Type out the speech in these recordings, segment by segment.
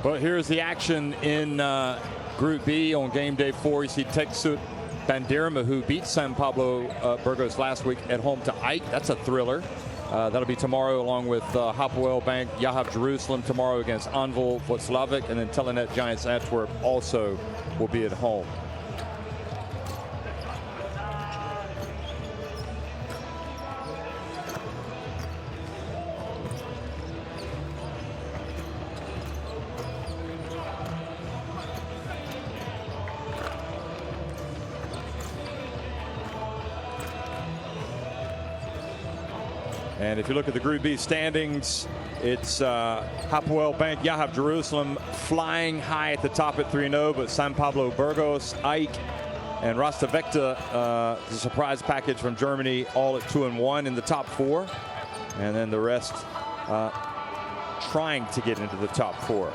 Well, here's the action in Group B on game day 4. You see Texut Bandirma, who beat San Pablo Burgos last week at home to Ike. That's a thriller. That'll be tomorrow, along with Hapoel Bank Yahav Jerusalem tomorrow against Anvel Vojslavik, and then Telenet Giants Antwerp also will be at home. And if you look at the Group B standings, it's Hapoel Bank Yahav Jerusalem flying high at the top at 3-0, but San Pablo Burgos, Ike, and Rostavecta, the surprise package from Germany, all at 2-1 in the top 4. And then the rest trying to get into the top 4.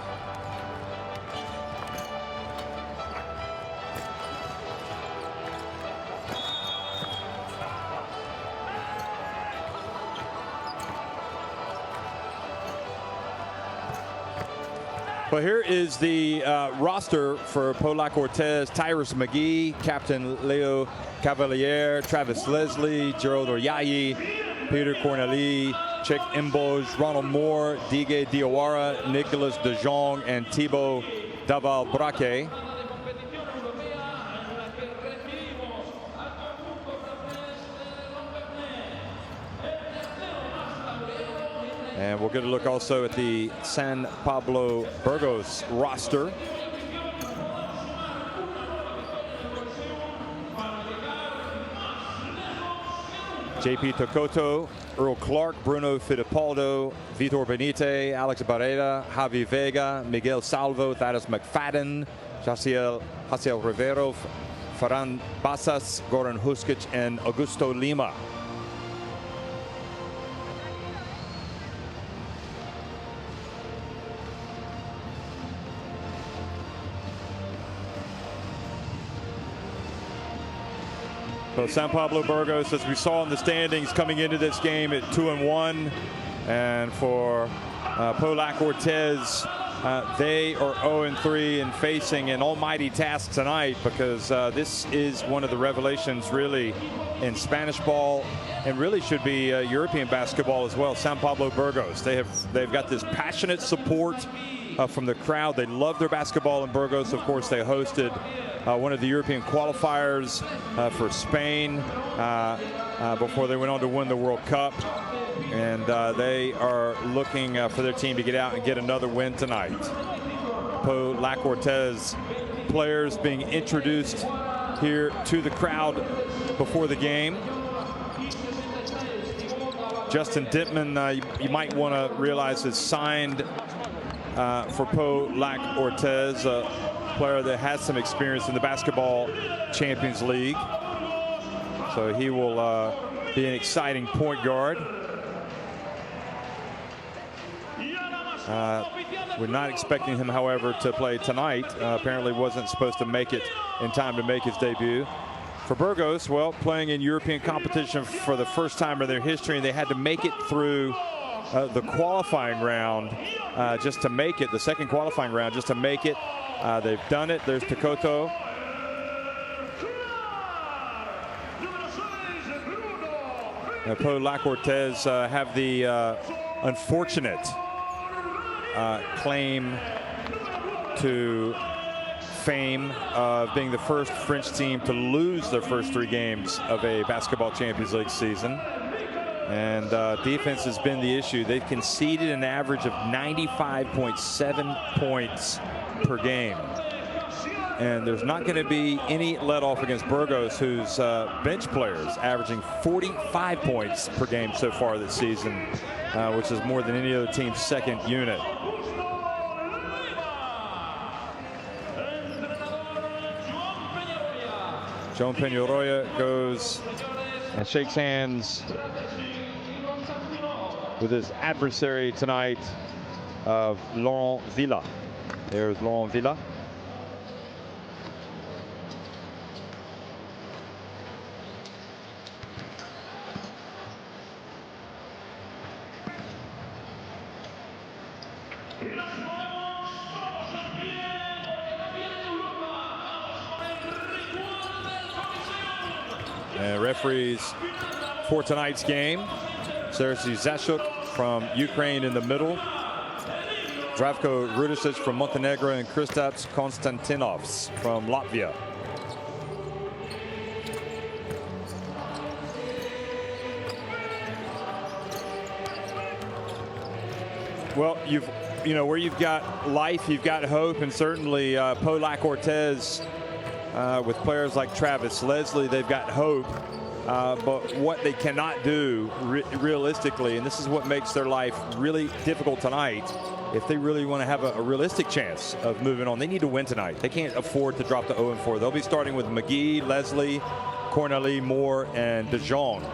Well, here is the roster for Pau-Lacq-Orthez: Tyrus McGee, Captain Leo Cavalier, Travis Leslie, Gerald Oryayi, Peter Corneli, Chek Imboj, Ronald Moore, Dige Diawara, Nicholas De Jong, and Thibaut Daval-Braque. And we'll get a look also at the San Pablo Burgos roster. JP Tokoto, Earl Clark, Bruno Fittipaldo, Vitor Benite, Alex Barrera, Javi Vega, Miguel Salvo, Thaddeus McFadden, Jaciel Rivero, Ferran Basas, Goran Huskic, and Augusto Lima. So San Pablo Burgos, as we saw in the standings coming into this game, at 2-1, and for Pau-Lacq-Orthez, they are 0-3 and facing an almighty task tonight, because this is one of the revelations really in Spanish ball, and really should be European basketball as well. San Pablo Burgos, they've got this passionate support from the crowd. They love their basketball in Burgos. Of course, they hosted one of the European qualifiers for Spain before they went on to win the World Cup. And they are looking for their team to get out and get another win tonight. Pau-Lacq-Orthez players being introduced here to the crowd before the game. Justin Dittman, you might want to realize, is signed for Pau-Lacq-Orthez, a player that has some experience in the Basketball Champions League. So he will be an exciting point guard. We're not expecting him, however, to play tonight. Apparently wasn't supposed to make it in time to make his debut. For Burgos, well, playing in European competition for the first time in their history, and they had to make it through the qualifying round just to make it, the second qualifying round just to make it. They've done it. There's Tokoto. Pau-Lacq-Orthez have the unfortunate claim to fame of being the first French team to lose their first 3 games of a Basketball Champions League season. And defense has been the issue. They've conceded an average of 95.7 points per game. And there's not going to be any let off against Burgos, whose bench players averaging 45 points per game so far this season, which is more than any other team's second unit. João Peñarroya goes and shakes hands with his adversary tonight of Laurent Villa. There's Laurent Villa. And referees for tonight's game: Sergei Zashuk from Ukraine in the middle, Zdravko Rudisic from Montenegro, and Kristaps Konstantinovs from Latvia. Well, where you've got life, you've got hope, and certainly Pau-Lacq-Orthez with players like Travis Leslie, they've got hope. But what they cannot do realistically, and this is what makes their life really difficult tonight, if they really want to have a realistic chance of moving on, they need to win tonight. They can't afford to drop to 0-4. They'll be starting with McGee, Leslie, Corneli, Moore, and De Jong.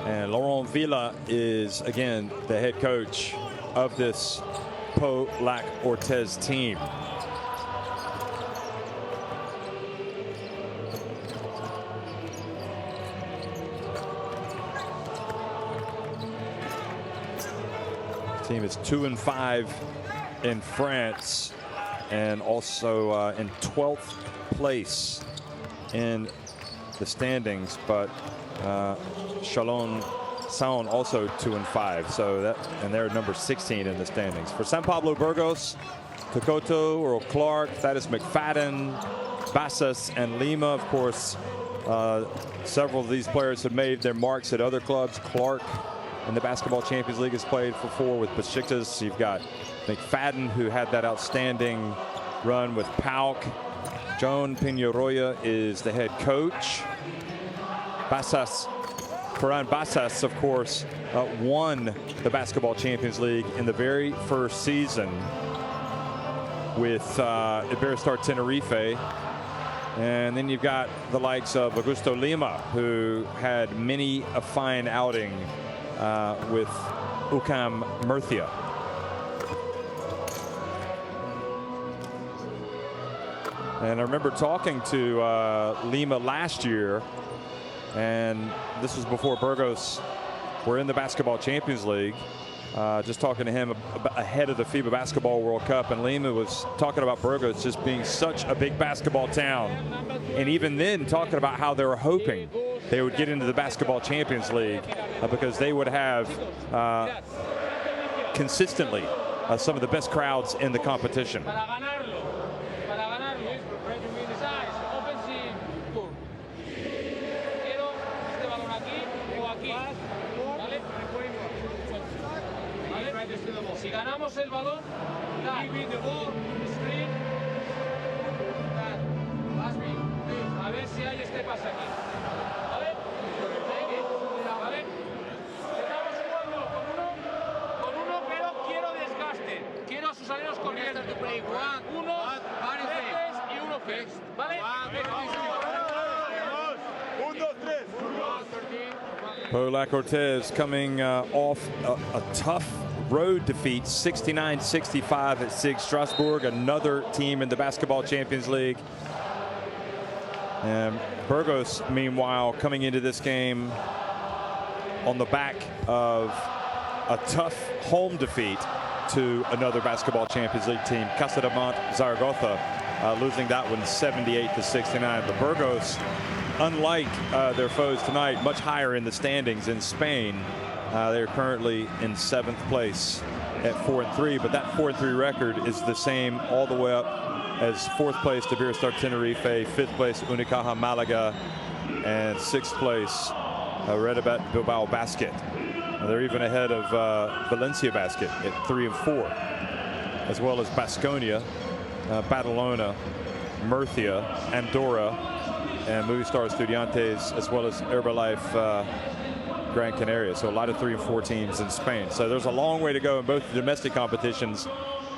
And Laurent Villa is, again, the head coach of this Pau-Lacq-Orthez team. The team is 2-5 in France and also in 12th place in the standings, but Chalon Saon also 2-5, so and they're number 16 in the standings. For San Pablo Burgos, Kokoto, Earl Clark, Thaddeus McFadden, Bassas, and Lima. Of course, several of these players have made their marks at other clubs. Clark in the Basketball Champions League has played for 4 with Besiktas. You've got McFadden, who had that outstanding run with Pau-Lacq. Joan Peñarroya is the head coach. Ferran Bassas, of course, won the Basketball Champions League in the very first season with Iberostar Tenerife. And then you've got the likes of Augusto Lima, who had many a fine outing with UCAM Murcia. And I remember talking to Lima last year, and this was before Burgos were in the Basketball Champions League. Just talking to him ahead of the FIBA Basketball World Cup, and Lima was talking about Burgos just being such a big basketball town. And even then talking about how they were hoping they would get into the Basketball Champions League because they would have consistently some of the best crowds in the competition. Si ganamos el balón, give the ball, screen, a ver si hay este pase aquí. ¿Vale? ¿Vale? Estamos jugando con uno, pero quiero desgaste. Quiero a sus aleros corriendo. Uno, veces y uno fix. ¿Vale? Pau-Lacq-Orthez coming off a tough road defeat, 69-65 at SIG Strasbourg, another team in the Basketball Champions League. And Burgos, meanwhile, coming into this game on the back of a tough home defeat to another Basketball Champions League team, Casademont Zaragoza, losing that one 78-69. But Burgos, unlike their foes tonight, much higher in the standings in Spain. They're currently in 7th place at 4-3, but that 4-3 record is the same all the way up as 4th place to Iberostar Tenerife, 5th place Unicaja Malaga, and 6th place Red Bilbao Basket. They're even ahead of Valencia Basket at 3-4, as well as Baskonia, Badalona, Murcia, Andorra, and Movistar Estudiantes, as well as Herbalife Gran Canaria. So a lot of 3 and 4 teams in Spain. So there's a long way to go in both the domestic competitions,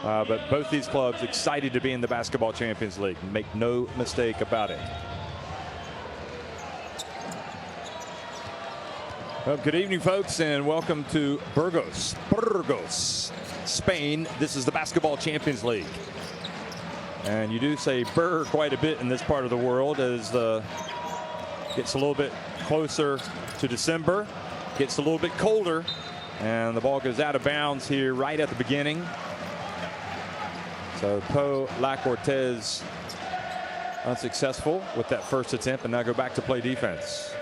but both these clubs excited to be in the Basketball Champions League. Make no mistake about it. Well, good evening, folks, and welcome to Burgos, Spain. This is the Basketball Champions League. And you do say burr quite a bit in this part of the world as the gets a little bit closer to December, gets a little bit colder, and the ball goes out of bounds here right at the beginning. So Pau-Lacq-Orthez unsuccessful with that first attempt, and now go back to play defense.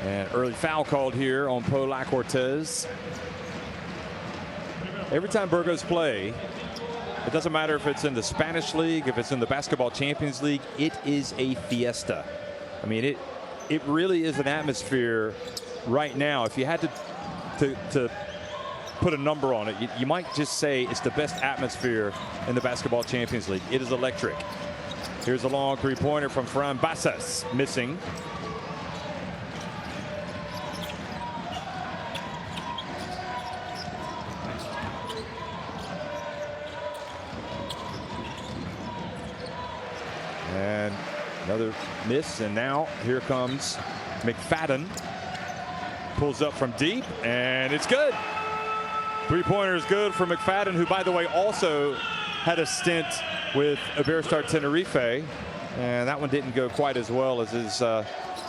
And early foul called here on Pau-Lacq-Orthez. Every time Burgos play, it doesn't matter if it's in the Spanish League, if it's in the Basketball Champions League, it is a fiesta. I mean, it really is an atmosphere right now. If you had to put a number on it, you might just say it's the best atmosphere in the Basketball Champions League. It is electric. Here's a long three-pointer from Fran Bassas, missing. And another miss, and now here comes McFadden. Pulls up from deep, and it's good. Three-pointer is good for McFadden, who, by the way, also had a stint with Iberostar Tenerife, and that one didn't go quite as well as his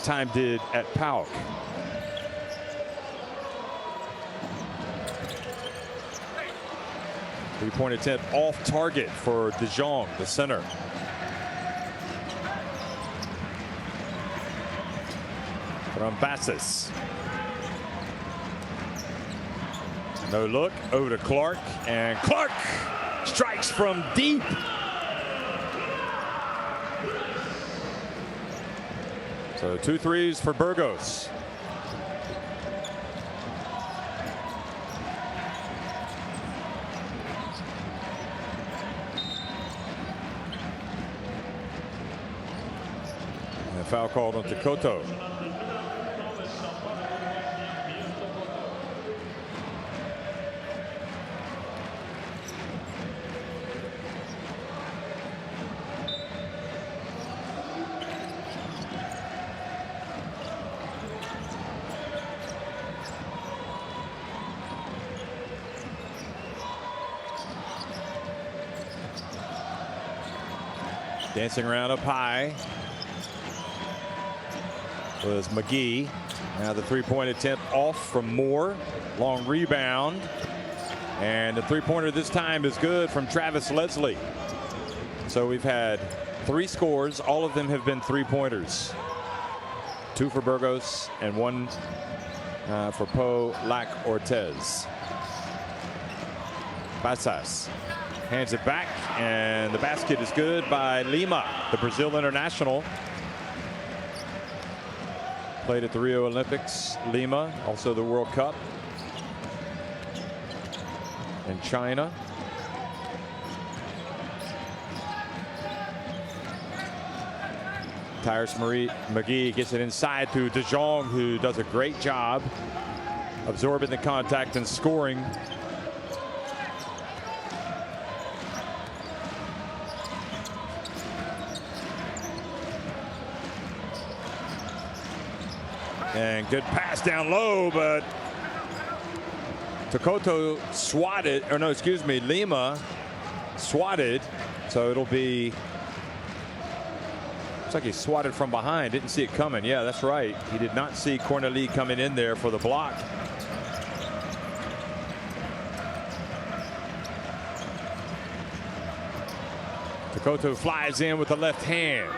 time did at Pau-Lacq. Three-point attempt off target for De Jong, the center. From Bassas. No look, over to Clark, and Clark strikes from deep. So 2 threes for Burgos. And a foul called on Tokoto. Dancing around up high was McGee. Now the three-point attempt off from Moore. Long rebound. And the three-pointer this time is good from Travis Leslie. So we've had 3 scores. All of them have been three-pointers. 2 for Burgos and 1 for Pau-Lacq-Orthez. Bassas hands it back, and the basket is good by Lima, the Brazil international. Played at the Rio Olympics. Lima, also the World Cup in China. Tyrese McGee gets it inside to De Jong, who does a great job absorbing the contact and scoring. And good pass down low, but Tokoto swatted, or no, excuse me, Lima swatted. So it'll be, looks like he swatted from behind. Didn't see it coming. Yeah, that's right. He did not see Cornelie coming in there for the block. Tokoto flies in with the left hand.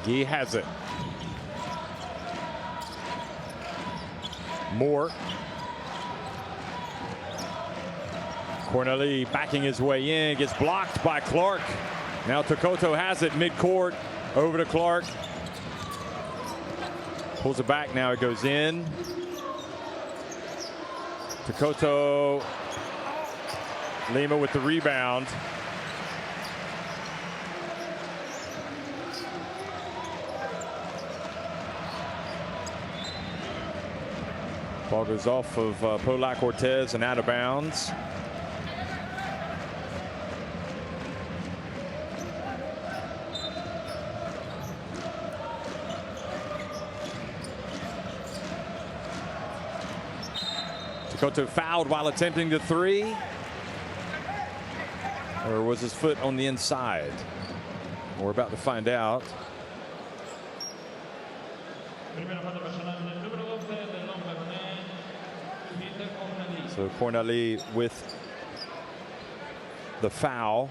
He has it. Moore. Cornelie backing his way in, gets blocked by Clark. Now Tokoto has it midcourt, over to Clark. Pulls it back, now it goes in. Takoto Lima with the rebound. Ball goes off of Pau-Lacq-Orthez and out of bounds. Takoto fouled while attempting the three. Or was his foot on the inside? We're about to find out. So Corneli with the foul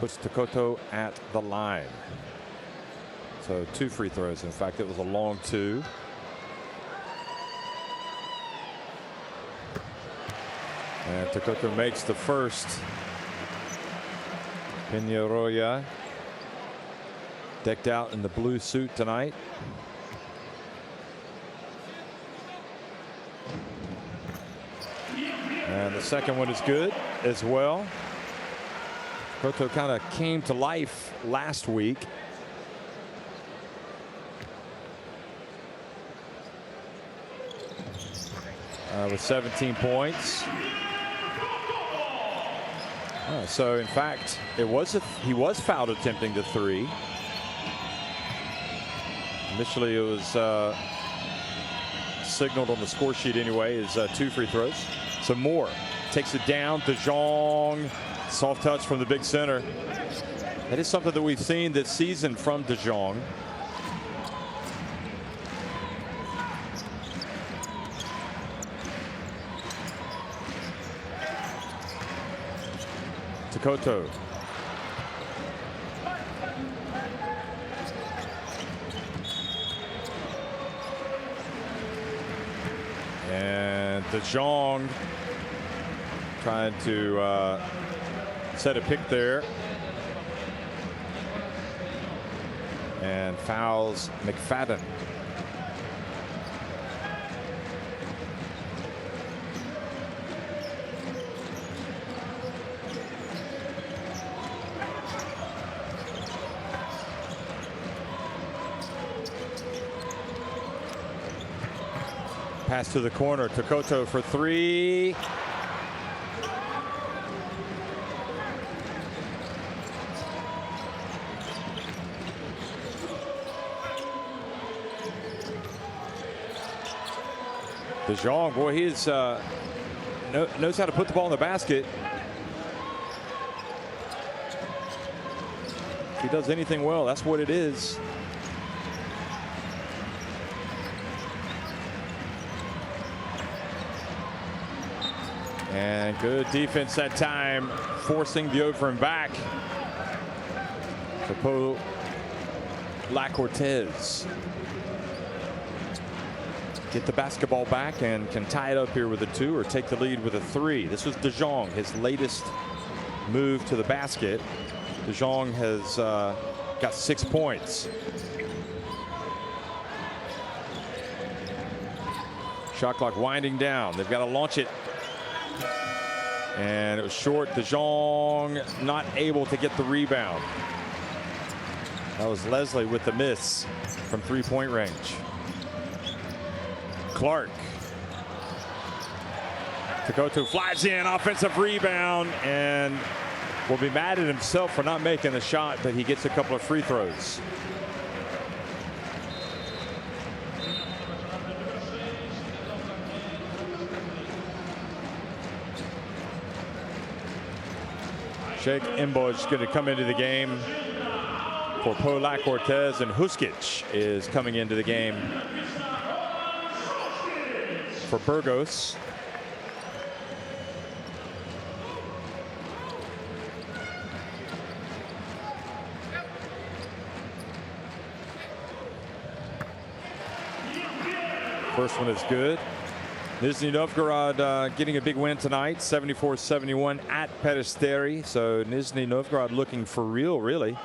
puts Takoto at the line. So 2 free throws. In fact, it was a long 2. And Takoto makes the first. Peñarroya decked out in the blue suit tonight. And the second one is good as well. Takoto kind of came to life last week. With 17 points. So in fact, he was fouled attempting the three. Initially, it was signaled on the score sheet anyway as 2 free throws. So Moore takes it down. De Jong, soft touch from the big center. That is something that we've seen this season from De Jong. Takoto. And De Jong trying to set a pick there. And fouls McFadden. Pass to the corner. Takoto for 3. De Jong, boy, he is knows how to put the ball in the basket. If he does anything well, that's what it is. And good defense that time, forcing the over and back to Pau-Lacq-Orthez. Get the basketball back and can tie it up here with a 2 or take the lead with a 3. This was De Jong, his latest move to the basket. De Jong has got 6 points. Shot clock winding down. They've got to launch it. And it was short. De Jong not able to get the rebound. That was Leslie with the miss from 3-point range. Clark. Takoto flies in, offensive rebound, and will be mad at himself for not making the shot, but he gets a couple of free throws. Sheikh Imbo is going to come into the game for Pau-Lacq-Orthez, and Huskic is coming into the game for Burgos. First one is good. Nizhny Novgorod getting a big win tonight, 74-71 at Peristeri. So Nizhny Novgorod looking for real, really.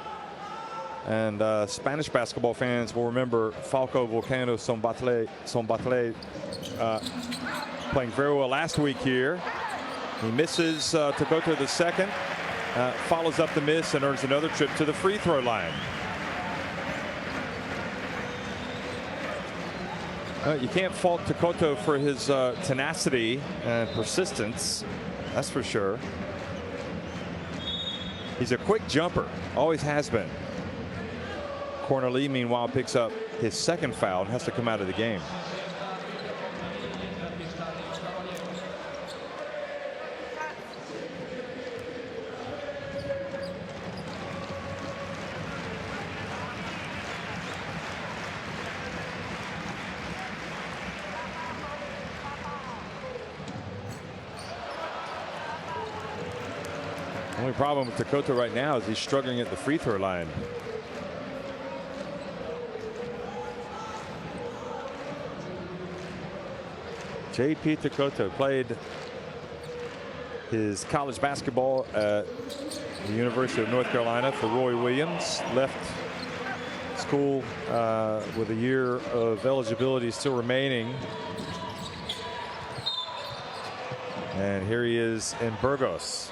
And Spanish basketball fans will remember Falco Volcano Sombatle playing very well last week here. He misses Tokoto the second, follows up the miss and earns another trip to the free throw line. You can't fault Tokoto for his tenacity and persistence, that's for sure. He's a quick jumper, always has been. Cornerly, meanwhile, picks up his second foul and has to come out of the game. The only problem with Tokoto right now is he's struggling at the free throw line. J.P. Tokoto played his college basketball at the University of North Carolina for Roy Williams. Left school with a year of eligibility still remaining. And here he is in Burgos.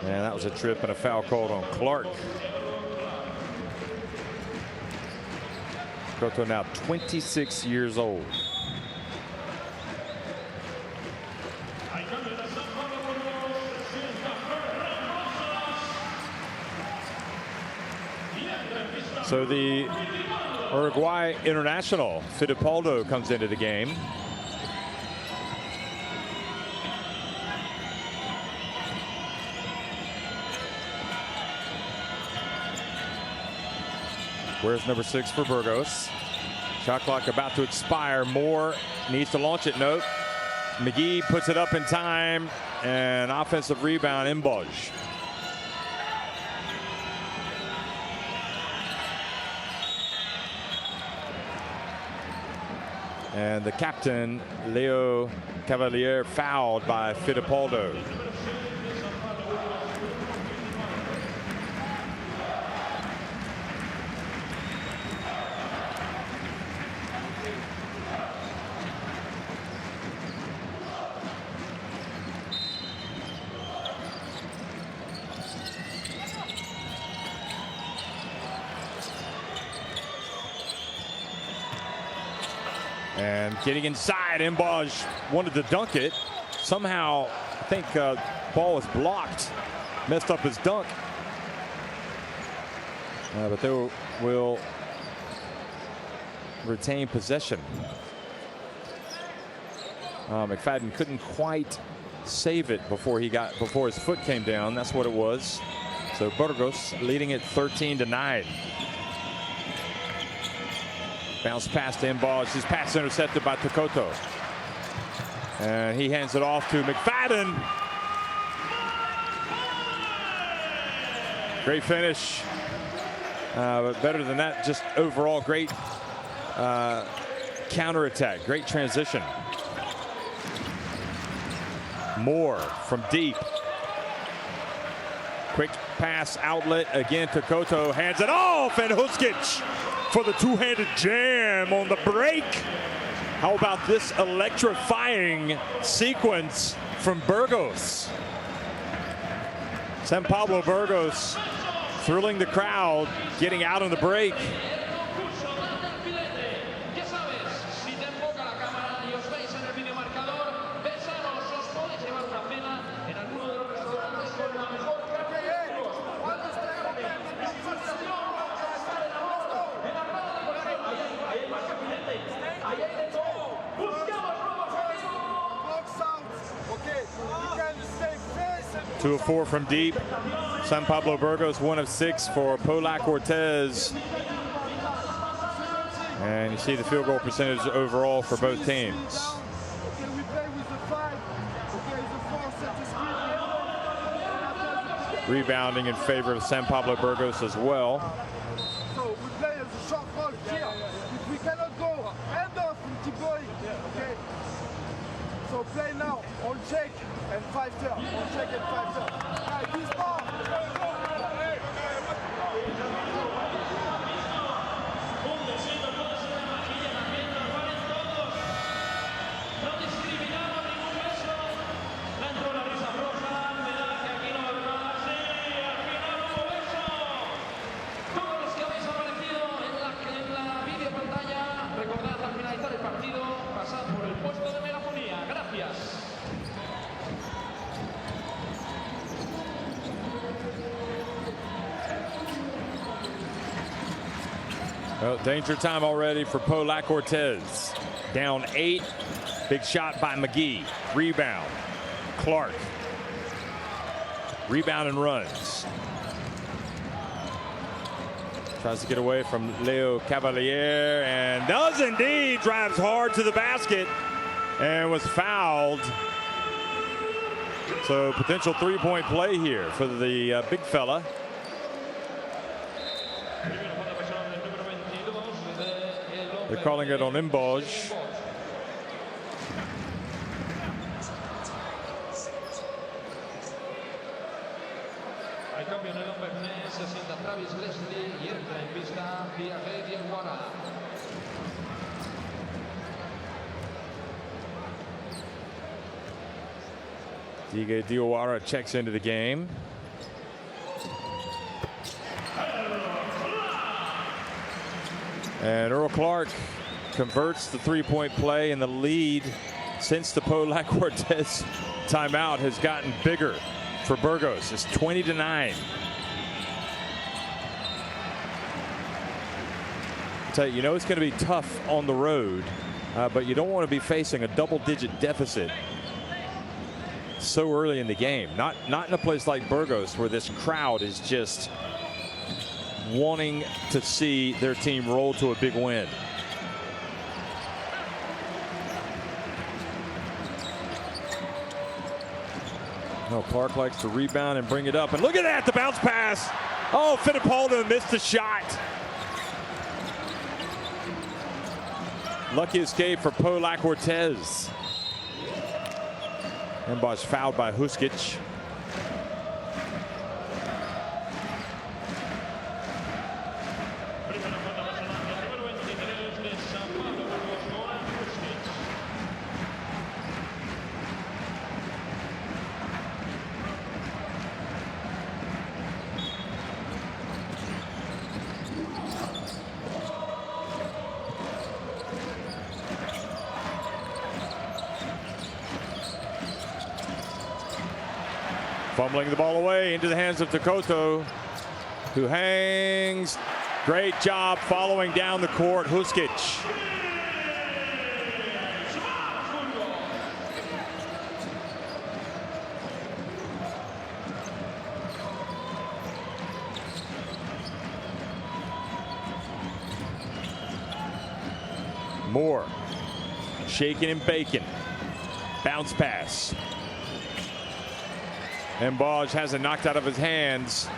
And that was a trip and a foul called on Clark. Tokoto now 26 years old. So the Uruguay international Fittipaldo comes into the game. Where's number 6 for Burgos? Shot clock about to expire. Moore needs to launch it. Nope. McGee puts it up in time. And offensive rebound, Mboj. And the captain, Leo Cavalier, fouled by Fittipaldo. And getting inside, Mboj wanted to dunk it. Somehow, I think ball was blocked, messed up his dunk. But they will retain possession. McFadden couldn't quite save it before his foot came down. That's what it was. So Burgos leading it 13-9. Bounce pass to Mboj. His pass intercepted by Tokoto. And he hands it off to McFadden. Great finish. But better than that, just overall great counterattack. Great transition. Moore from deep. Quick pass outlet again. Tokoto hands it off, and Huskic for the two-handed jam on the break. How about this electrifying sequence from Burgos? San Pablo Burgos thrilling the crowd, getting out on the break. Two of 4 from deep. San Pablo Burgos 1 of 6 for Pau-Lacq-Orthez. And you see the field goal percentage overall for both teams. Rebounding in favor of San Pablo Burgos as well. So we play as a short ball here. If we cannot go end off and keep going, okay? So play now on check and 5 turn. On check and 5 turn. Right, this ball. Well, danger time already for Pau-Lacq-Orthez. Down 8. Big shot by McGee. Rebound. Clark. Rebound and runs. Tries to get away from Leo Cavalier and does indeed. Drives hard to the basket and was fouled. So potential three-point play here for the big fella. They're calling it on Imboj. Dige Diawara checks into the game. And Earl Clark converts the three-point play, and the lead since the Pau-Lacq-Orthez timeout has gotten bigger for Burgos. It's 20-9. I tell you, you know it's going to be tough on the road, but you don't want to be facing a double-digit deficit so early in the game. Not in a place like Burgos where this crowd is just wanting to see their team roll to a big win. Oh, Clark likes to rebound and bring it up. And look at that, the bounce pass. Oh, Fittipaldo missed the shot. Lucky escape for Pau-Lacq-Orthez. Imboj fouled by Huskic. Fumbling the ball away into the hands of Takoto, who hangs. Great job following down the court, Huskic. Moore, shaking and baking. Bounce pass. Imboj has it knocked out of his hands.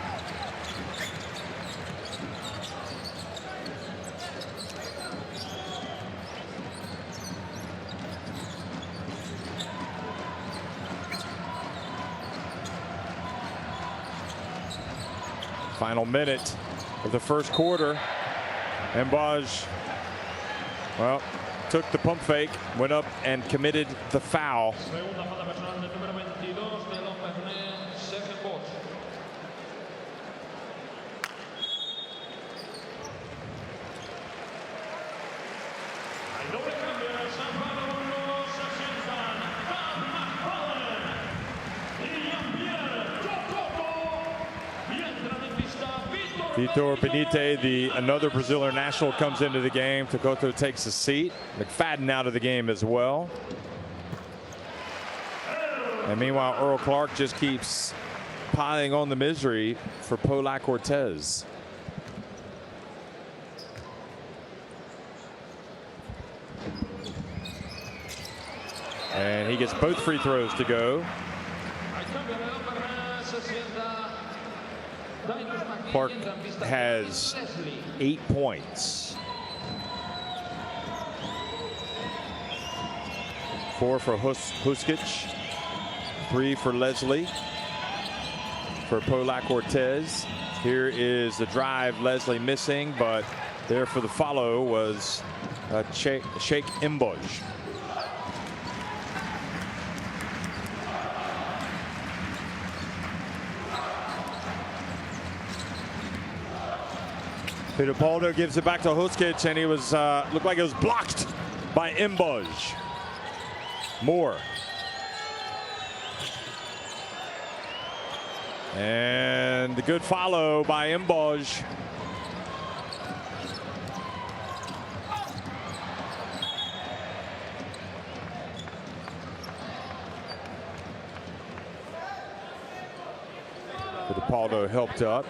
Final minute of the first quarter. Imboj, well, took the pump fake, went up and committed the foul. Vitor Benite, another Brazilian national, comes into the game. Takoto takes a seat. McFadden out of the game as well. And meanwhile, Earl Clark just keeps piling on the misery for Pau-Lacq-Orthez. And he gets both free throws to go. Clark has 8 points. 4 for Huskic, 3 for Leslie. For Pau-Lacq-Orthez, here is the drive. Leslie missing, but there for the follow was Sheikh Imboj. Fittipaldo gives it back to Huskic, and he was looked like it was blocked by Imboj. Moore. And the good follow by Imboj. Fittipaldo helped up.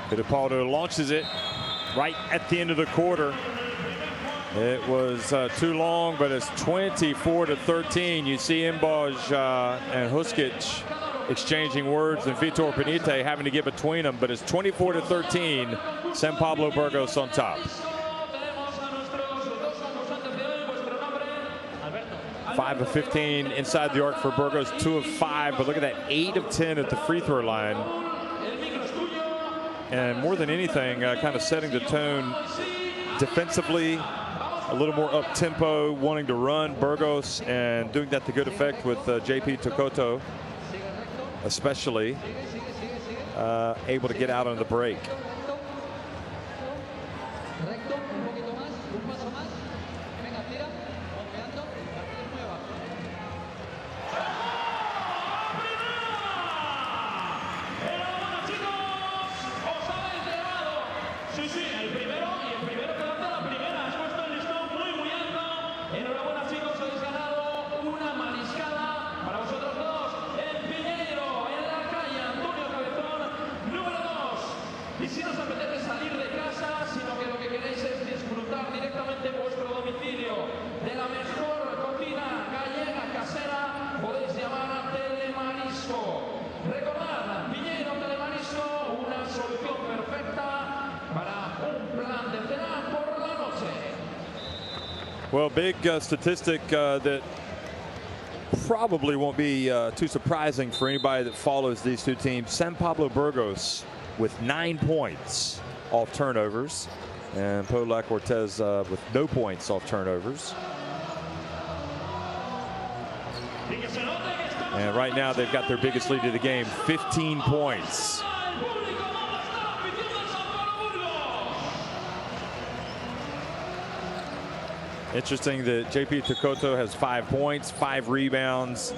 Fittipaldo launches it right at the end of the quarter. It was too long, but it's 24-13. You see Mbaj and Huskic exchanging words, and Vitor Benite having to get between them, but it's 24-13. San Pablo Burgos on top. 5 of 15 inside the arc for Burgos, 2 of 5, but look at that, 8 of 10 at the free throw line. And more than anything, kind of setting the tone defensively, a little more up-tempo, wanting to run Burgos, and doing that to good effect with JP Tokoto, especially able to get out on the break. Y si no os apetece salir de casa, sino que lo que queréis es disfrutar directamente en vuestro domicilio de la mejor cocina gallega casera, podéis llamar a Telemarisco. Recordad, Piñeiro Telemarisco, una solución perfecta para un plan de cena por la noche. Well, big statistic that probably won't be too surprising for anybody that follows these two teams. San Pablo Burgos with 9 points off turnovers, and Pau-Lacq-Orthez with no points off turnovers. And right now they've got their biggest lead of the game, 15 points. Interesting that JP Tokoto has 5 points, 5 rebounds,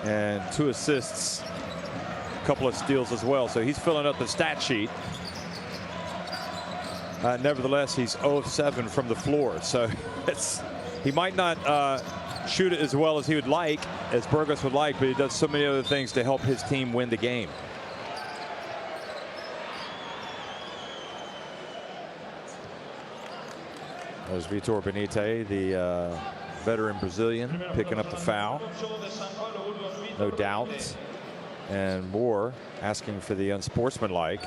and 2 assists. Couple of steals as well, so he's filling up the stat sheet. Nevertheless, he's 0 of 7 from the floor, so he might not shoot it as well as he would like, as Burgos would like, but he does so many other things to help his team win the game. There's Vitor Benite, the veteran Brazilian, picking up the foul. No doubt. And Moore asking for the unsportsmanlike.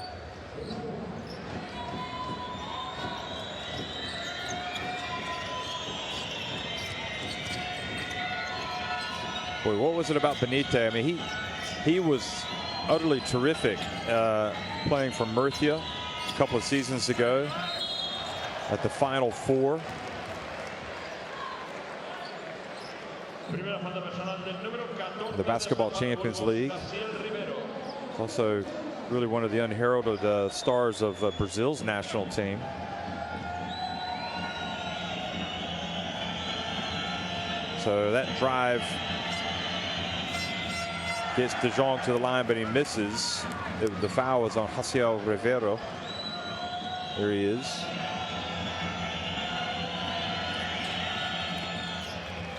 Boy, what was it about Benite? I mean, he was utterly terrific playing for Murcia a couple of seasons ago at the Final Four. The Basketball Champions League. Also really one of the unheralded stars of Brazil's national team. So that drive gets De Jong to the line, but he misses. The foul was on Raciel Rivero. There he is.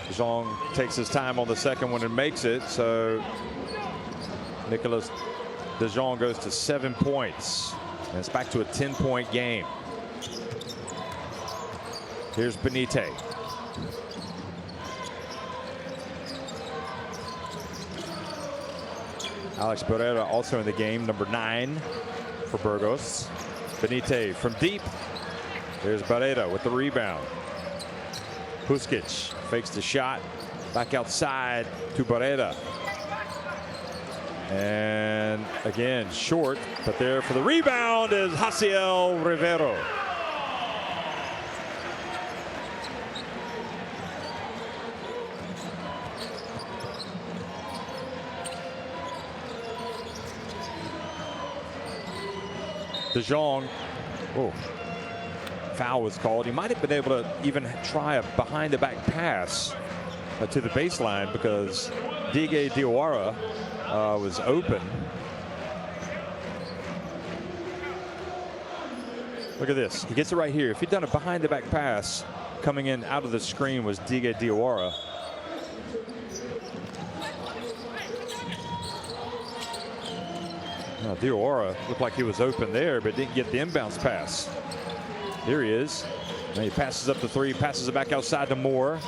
De Jong takes his time on the second one and makes it. So Nicolas De Jong goes to 7 points. And it's back to a 10-point game. Here's Benite. Alex Barrera also in the game, number 9 for Burgos. Benite from deep. There's Barrera with the rebound. Huskic fakes the shot. Back outside to Barrera. And again, short, but there for the rebound is Raciel Rivero. De Jong, oh, foul was called. He might have been able to even try a behind the back pass to the baseline, because Digue Diawara was open. Look at this. He gets it right here. If he'd done a behind the back pass, coming in out of the screen was Digue Diawara. Now, Diawara looked like he was open there, but didn't get the inbounds pass. Here he is. And he passes up the three, passes it back outside to Moore.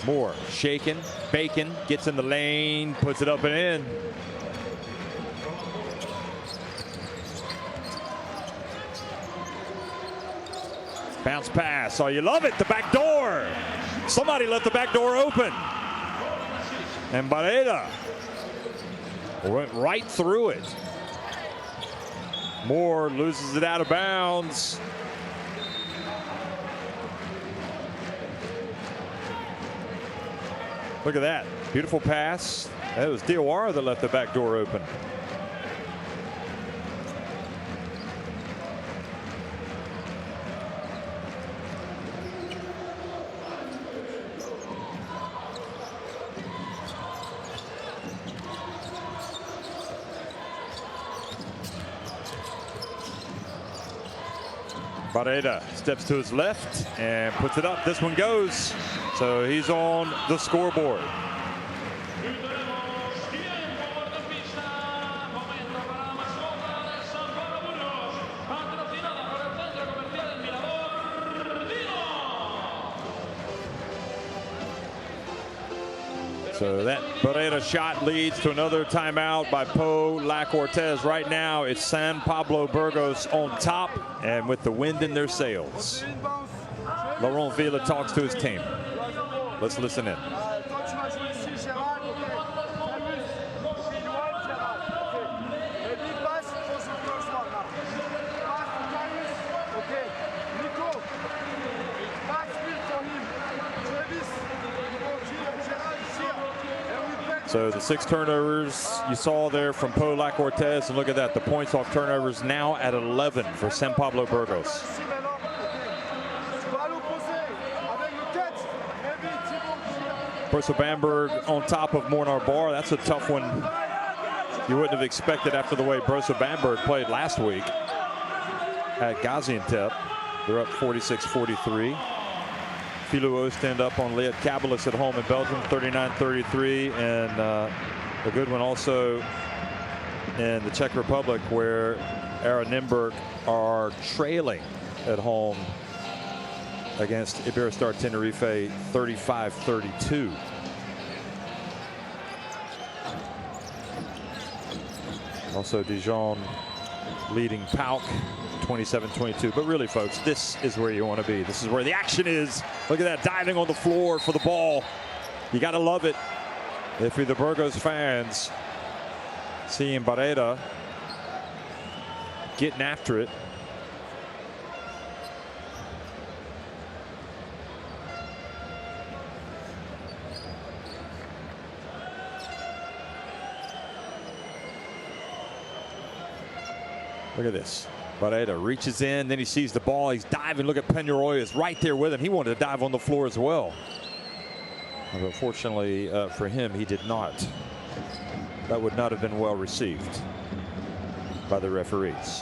Moore shaking, Bacon gets in the lane, puts it up and in. Bounce pass. Oh, you love it. The back door. Somebody left the back door open. And Barreda went right through it. Moore loses it out of bounds. Look at that. Beautiful pass. That was Diawara that left the back door open. Barreda steps to his left and puts it up. This one goes. So he's on the scoreboard. So that Barreda shot leads to another timeout by Pau-Lacq-Orthez. Right now, it's San Pablo Burgos on top and with the wind in their sails. Laurent Villa talks to his team. Let's listen in. So the 6 turnovers you saw there from Pau-Lacq-Orthez, and look at that, the points off turnovers now at 11 for San Pablo Burgos. Broso Bamberg on top of Mornar Bar. That's a tough one. You wouldn't have expected after the way Broso Bamberg played last week at Gaziantep. They're up 46-43. Filou Ostend up on Liet Kabelis at home in Belgium, 39-33, and a good one also in the Czech Republic, where Aranenburg are trailing at home against Iberostar Tenerife, 35-32. Also Dijon leading Pau-Lacq 27-22. But really, folks, this is where you want to be. This is where the action is. Look at that, diving on the floor for the ball. You got to love it if you're the Burgos fans. Seeing Barreda getting after it. Look at this. Barreda reaches in, then he sees the ball. He's diving. Look at Peñarol is right there with him. He wanted to dive on the floor as well. But unfortunately for him, he did not. That would not have been well received by the referees.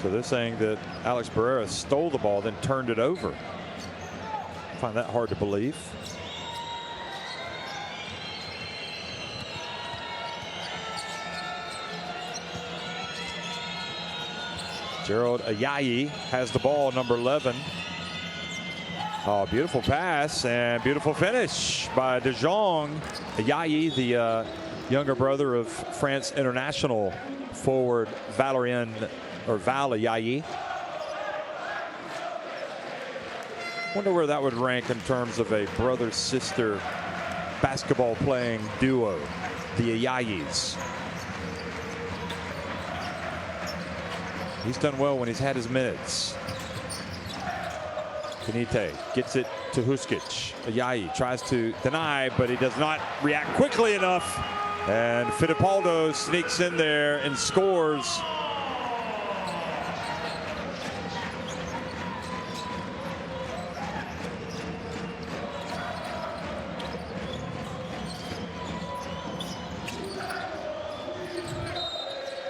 So they're saying that Alex Barrera stole the ball, then turned it over. I find that hard to believe. Gerald Ayayi has the ball, number 11. Oh, beautiful pass and beautiful finish by De Jong. Ayayi, the younger brother of France international forward Valérien or Val Ayayi. Wonder where that would rank in terms of a brother-sister basketball playing duo, the Ayayis. He's done well when he's had his minutes. Canite gets it to Huskic. Ayayi tries to deny, but he does not react quickly enough. And Fittipaldo sneaks in there and scores.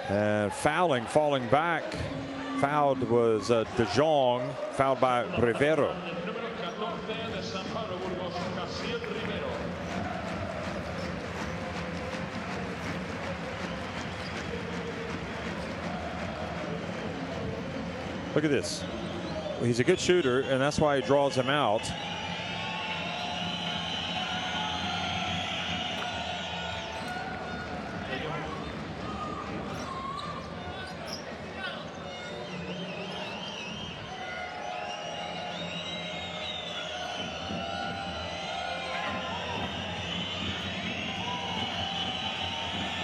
And fouling, falling back. Fouled was De Jong, fouled by Rivero. Look at this. He's a good shooter, and that's why he draws him out.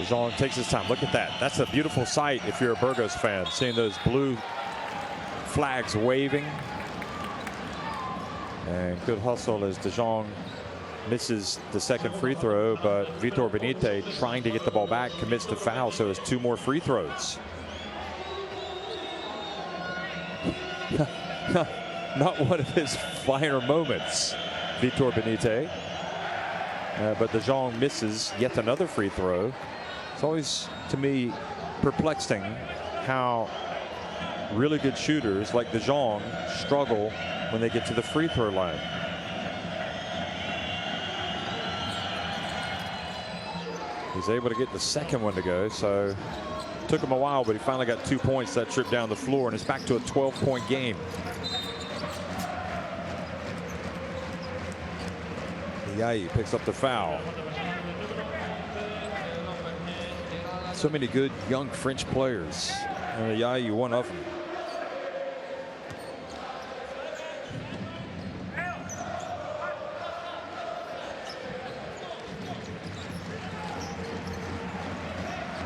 Jean takes his time. Look at that. That's a beautiful sight if you're a Burgos fan, seeing those blue flags waving. And good hustle as De Jong misses the second free throw, but Vitor Benitez, trying to get the ball back, commits to foul, so it's 2 more free throws. Not one of his finer moments, Vitor Benitez. But De Jong misses yet another free throw. It's always, to me, perplexing how really good shooters like De Jong struggle when they get to the free throw line. He's able to get the second one to go, so it took him a while, but he finally got 2 points that trip down the floor, and it's back to a 12-point game. Ayayi picks up the foul. So many good young French players. Ayayi, one of them.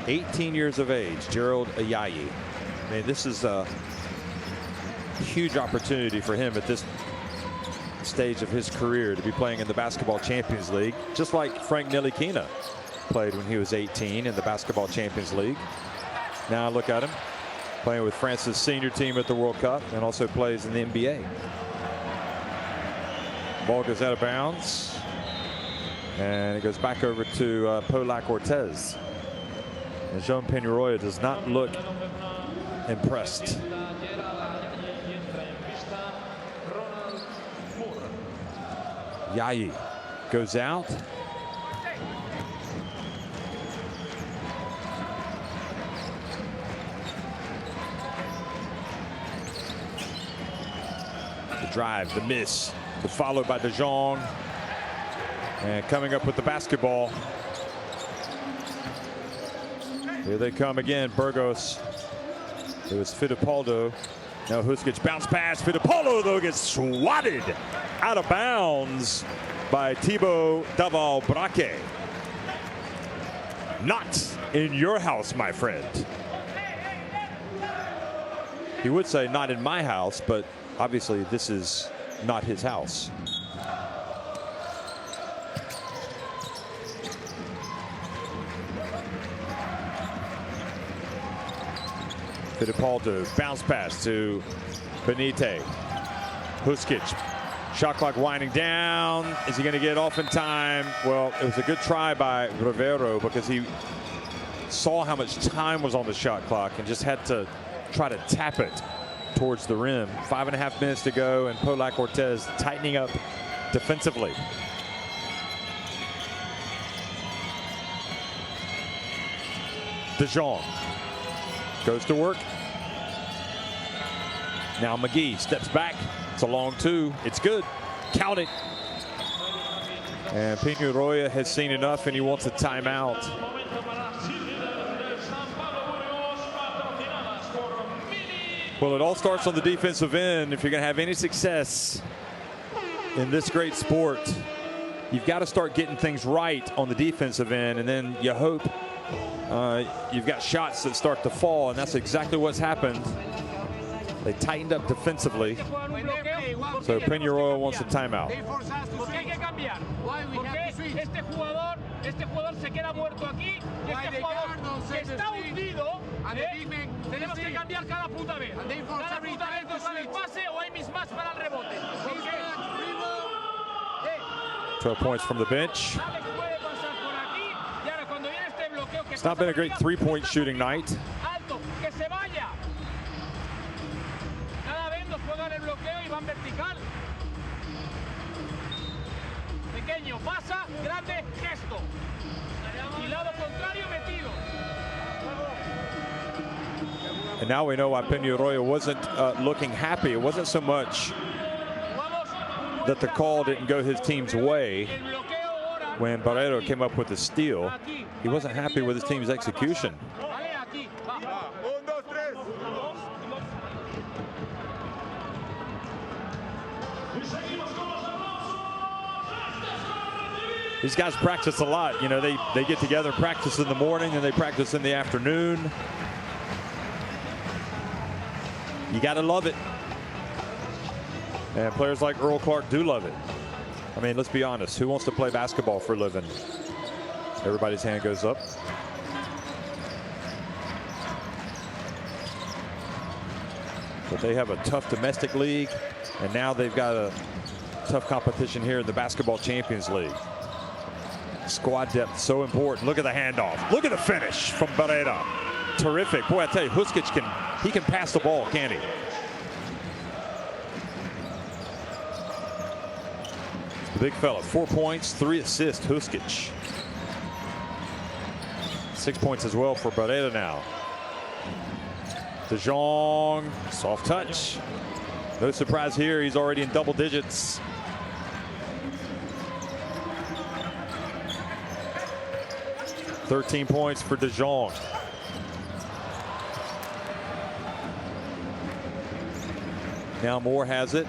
"18 years of age, Gerald Ayayi." I mean, this is a huge opportunity for him at this stage of his career to be playing in the Basketball Champions League, just like Frank Ntilikina played when he was 18 in the Basketball Champions League. Now look at him playing with France's senior team at the World Cup, and also plays in the NBA. Ball goes out of bounds, and it goes back over to Pau-Lacq-Orthez. And Jean Peñarroya does not look impressed. Ayayi goes out. The drive, the miss, followed by De Jong. And coming up with the basketball. Here they come again, Burgos. It was Fittipaldo. Now Huskic, bounce pass. Fittipaldo, though, gets swatted out of bounds by Thibaut Daval-Braque. Not in your house, my friend. He would say not in my house, but obviously this is not his house. Fittipaldo, bounce pass to Benitez. Huskic, shot clock winding down. Is he going to get off in time? Well, it was a good try by Rivero because he saw how much time was on the shot clock and just had to try to tap it towards the rim. 5.5 minutes to go, and Pau-Lacq-Orthez tightening up defensively. De Jong goes to work. Now McGee steps back. It's a long 2. It's good. Count it. And Peñarroya has seen enough, and he wants a timeout. Well, it all starts on the defensive end. If you're going to have any success in this great sport, you've got to start getting things right on the defensive end, and then you hope you've got shots that start to fall, and that's exactly what's happened They tightened up defensively. So Peñarol wants a timeout. Porque hay que cambiar. Porque este jugador se queda muerto aquí y este jugador que está hundido, tenemos que cambiar cada puta vez. Cada puta vez nos sale el pase o hay mismatch para el rebote. 12 points from the bench. It's not been a great three-point shooting night. Alto, que se vaya. Cada vez nos juegan el bloqueo y van vertical. Pequeño, pasa, grande, gesto. Y lado contrario, metido. And now we know why Peñarol wasn't looking happy. It wasn't so much that the call didn't go his team's way. When Barreto came up with the steal, he wasn't happy with his team's execution. These guys practice a lot. You know, they get together and practice in the morning and they practice in the afternoon. You got to love it. And players like Earl Clark do love it. I mean, let's be honest. Who wants to play basketball for a living? Everybody's hand goes up. But they have a tough domestic league, and now they've got a tough competition here in the Basketball Champions League. Squad depth so important. Look at the handoff. Look at the finish from Barrera. Terrific. Boy, I tell you, Huskic can pass the ball, can't he? The big fella, 4 points, 3 assists, Huskic. 6 points as well for Barrera now. De Jong, soft touch. No surprise here, he's already in double digits. $13 points for De Jong. Now Moore has it.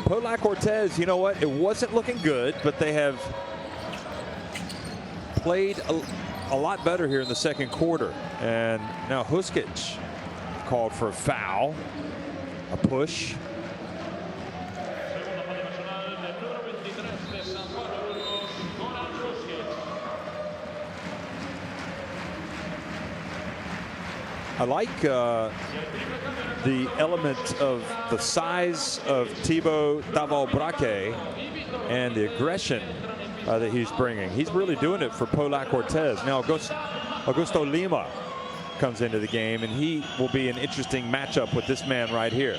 Pau-Lacq-Orthez, you know what? It wasn't looking good, but they have played a lot better here in the second quarter. And now Huskic called for a foul, a push. I like the element of the size of Thibaut Daval-Braque and the aggression that he's bringing. He's really doing it for Pau-Lacq-Orthez. Now Augusto Lima comes into the game, and he will be an interesting matchup with this man right here.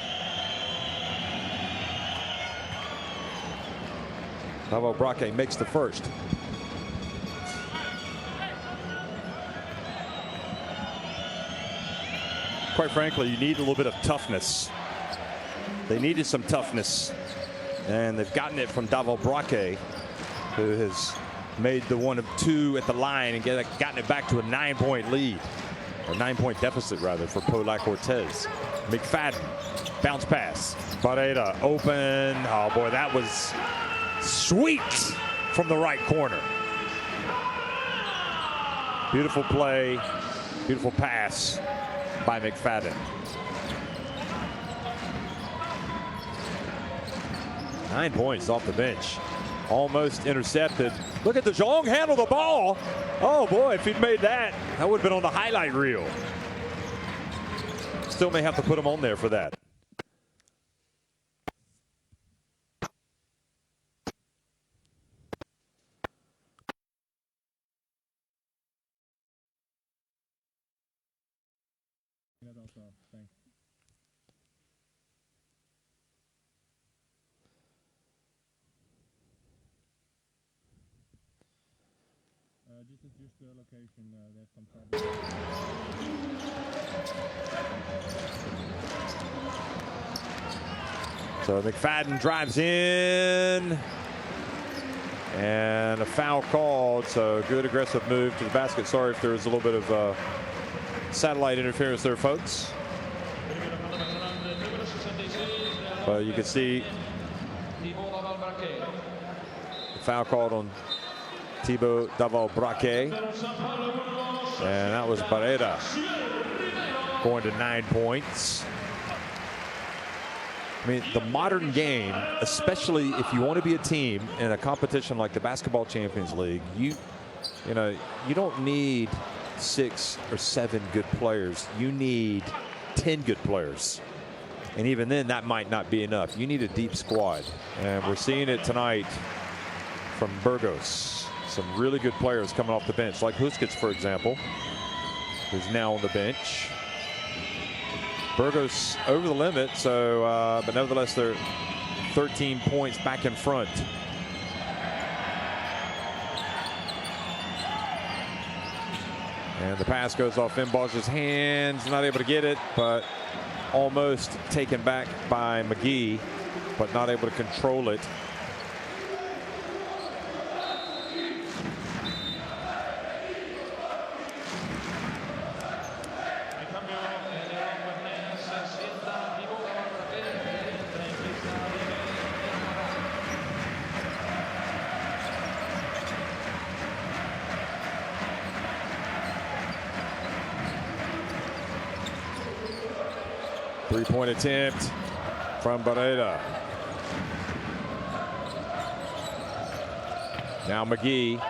Daval-Braque makes the first. Quite frankly, you need a little bit of toughness. They needed some toughness, and they've gotten it from Daval-Braque, who has made the 1 of 2 at the line and gotten it back to a 9-point lead, or 9-point deficit rather, for Pau-Lacq-Orthez. McFadden, bounce pass. Barrera open. Oh boy, that was sweet from the right corner. Beautiful play, beautiful pass by McFadden. 9 points off the bench. Almost intercepted. Look at De Jong handle the ball. Oh boy, if he'd made that, that would have been on the highlight reel. Still may have to put him on there for that. Just adjust the location. There's some problem. So McFadden drives in, and a foul called. So good aggressive move to the basket. Sorry if there was a little bit of satellite interference there, folks. But you can see the foul called on Thibaut Daval-Braque, and that was Barrera going to 9 points. I mean, the modern game, especially if you want to be a team in a competition like the Basketball Champions League, you know, you don't need 6 or 7 good players. You need 10 good players. And even then, that might not be enough. You need a deep squad. And we're seeing it tonight from Burgos. Some really good players coming off the bench, like Huskic, for example, who's now on the bench. Burgos over the limit, so but nevertheless, they're 13 points back in front. And the pass goes off Mbaj's hands, not able to get it, but almost taken back by McGee, but not able to control it. Three-point attempt from Barrera. Now McGee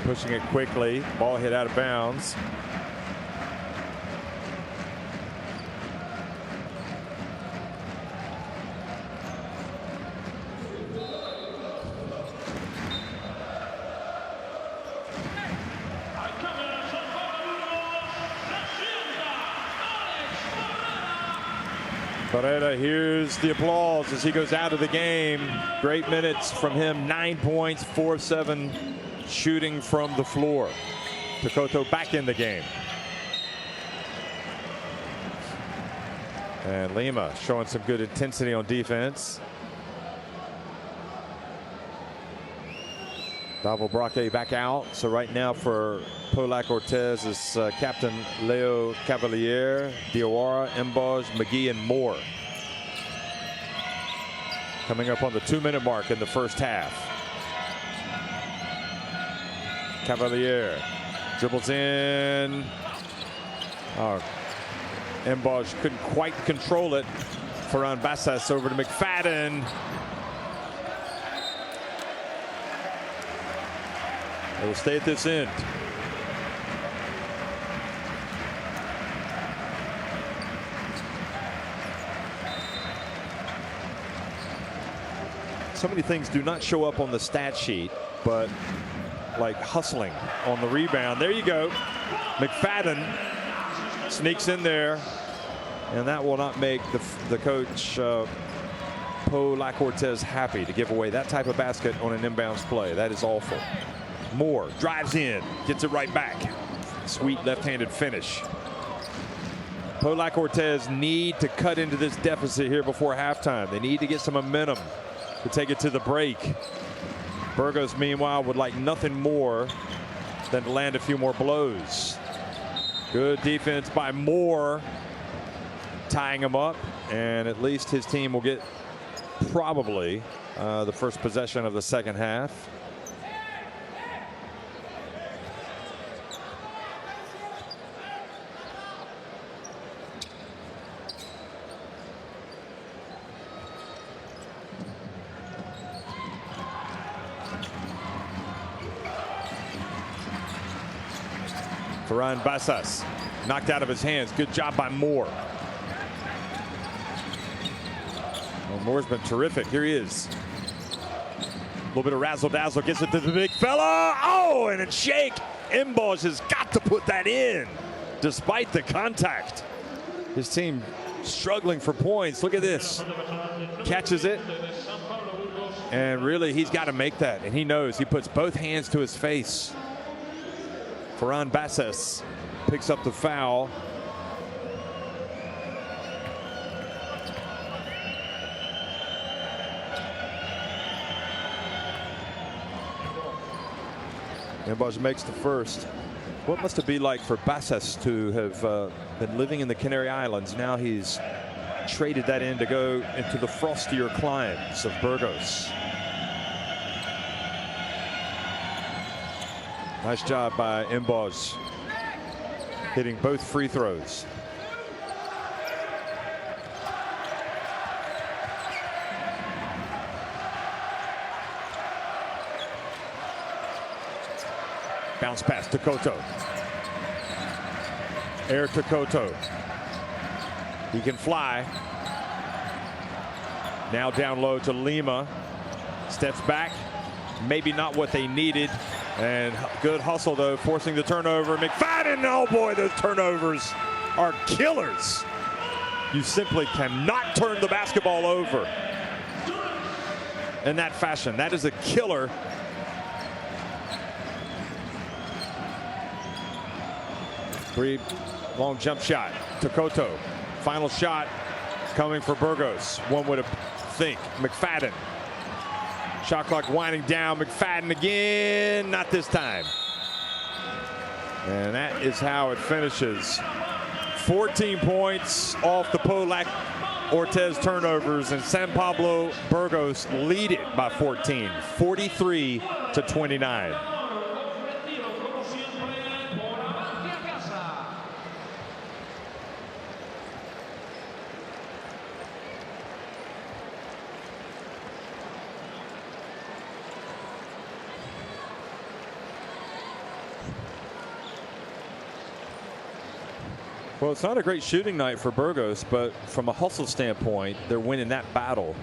pushing it quickly. Ball hit out of bounds. Barrera hears the applause as he goes out of the game. Great minutes from him. 9 points, 4 of 7 shooting from the floor. Tokoto back in the game. And Lima showing some good intensity on defense. Davo Braque back out. So right now for Pau-Lacq-Orthez is Captain Leo Cavalier, Diawara, Mbaj, McGee, and Moore. Coming up on the 2-minute mark in the first half. Cavalier dribbles in. Oh, Mbaj couldn't quite control it. Ferran Bassas over to McFadden. It will stay at this end. So many things do not show up on the stat sheet, but like hustling on the rebound. There you go. McFadden sneaks in there, and that will not make the coach Pau-Lacq-Orthez happy to give away that type of basket on an inbounds play. That is awful. Moore drives in, gets it right back. Sweet left-handed finish. Pau-Lacq-Orthez need to cut into this deficit here before halftime. They need to get some momentum to take it to the break. Burgos, meanwhile, would like nothing more than to land a few more blows. Good defense by Moore, tying him up, and at least his team will get probably the first possession of the second half. Ferran Bassas knocked out of his hands. Good job by Moore. Well, Moore's been terrific. Here he is. A little bit of razzle-dazzle. Gets it to the big fella. Oh, and a shake. Mbaj has got to put that in despite the contact. His team struggling for points. Look at this. Catches it. And really, he's got to make that. And he knows. He puts both hands to his face. Ferran Bassas picks up the foul. Mbaj makes the first. What must it be like for Bassas to have been living in the Canary Islands? Now he's traded that in to go into the frostier climes of Burgos. Nice job by Mbaj, hitting both free throws. Bounce pass to Koto. Air to Koto. He can fly. Now down low to Lima. Steps back. Maybe not what they needed. And good hustle, though, forcing the turnover. McFadden, oh boy, those turnovers are killers. You simply cannot turn the basketball over in that fashion. That is a killer. Three long jump shot to Koto. Final shot coming for Burgos. One would think. McFadden. Shot clock winding down. McFadden again. Not this time. And that is how it finishes. 14 points off the Pau-Lacq-Orthez turnovers, and San Pablo Burgos lead it by 14, 43-29. Well, it's not a great shooting night for Burgos, but from a hustle standpoint, they're winning that battle.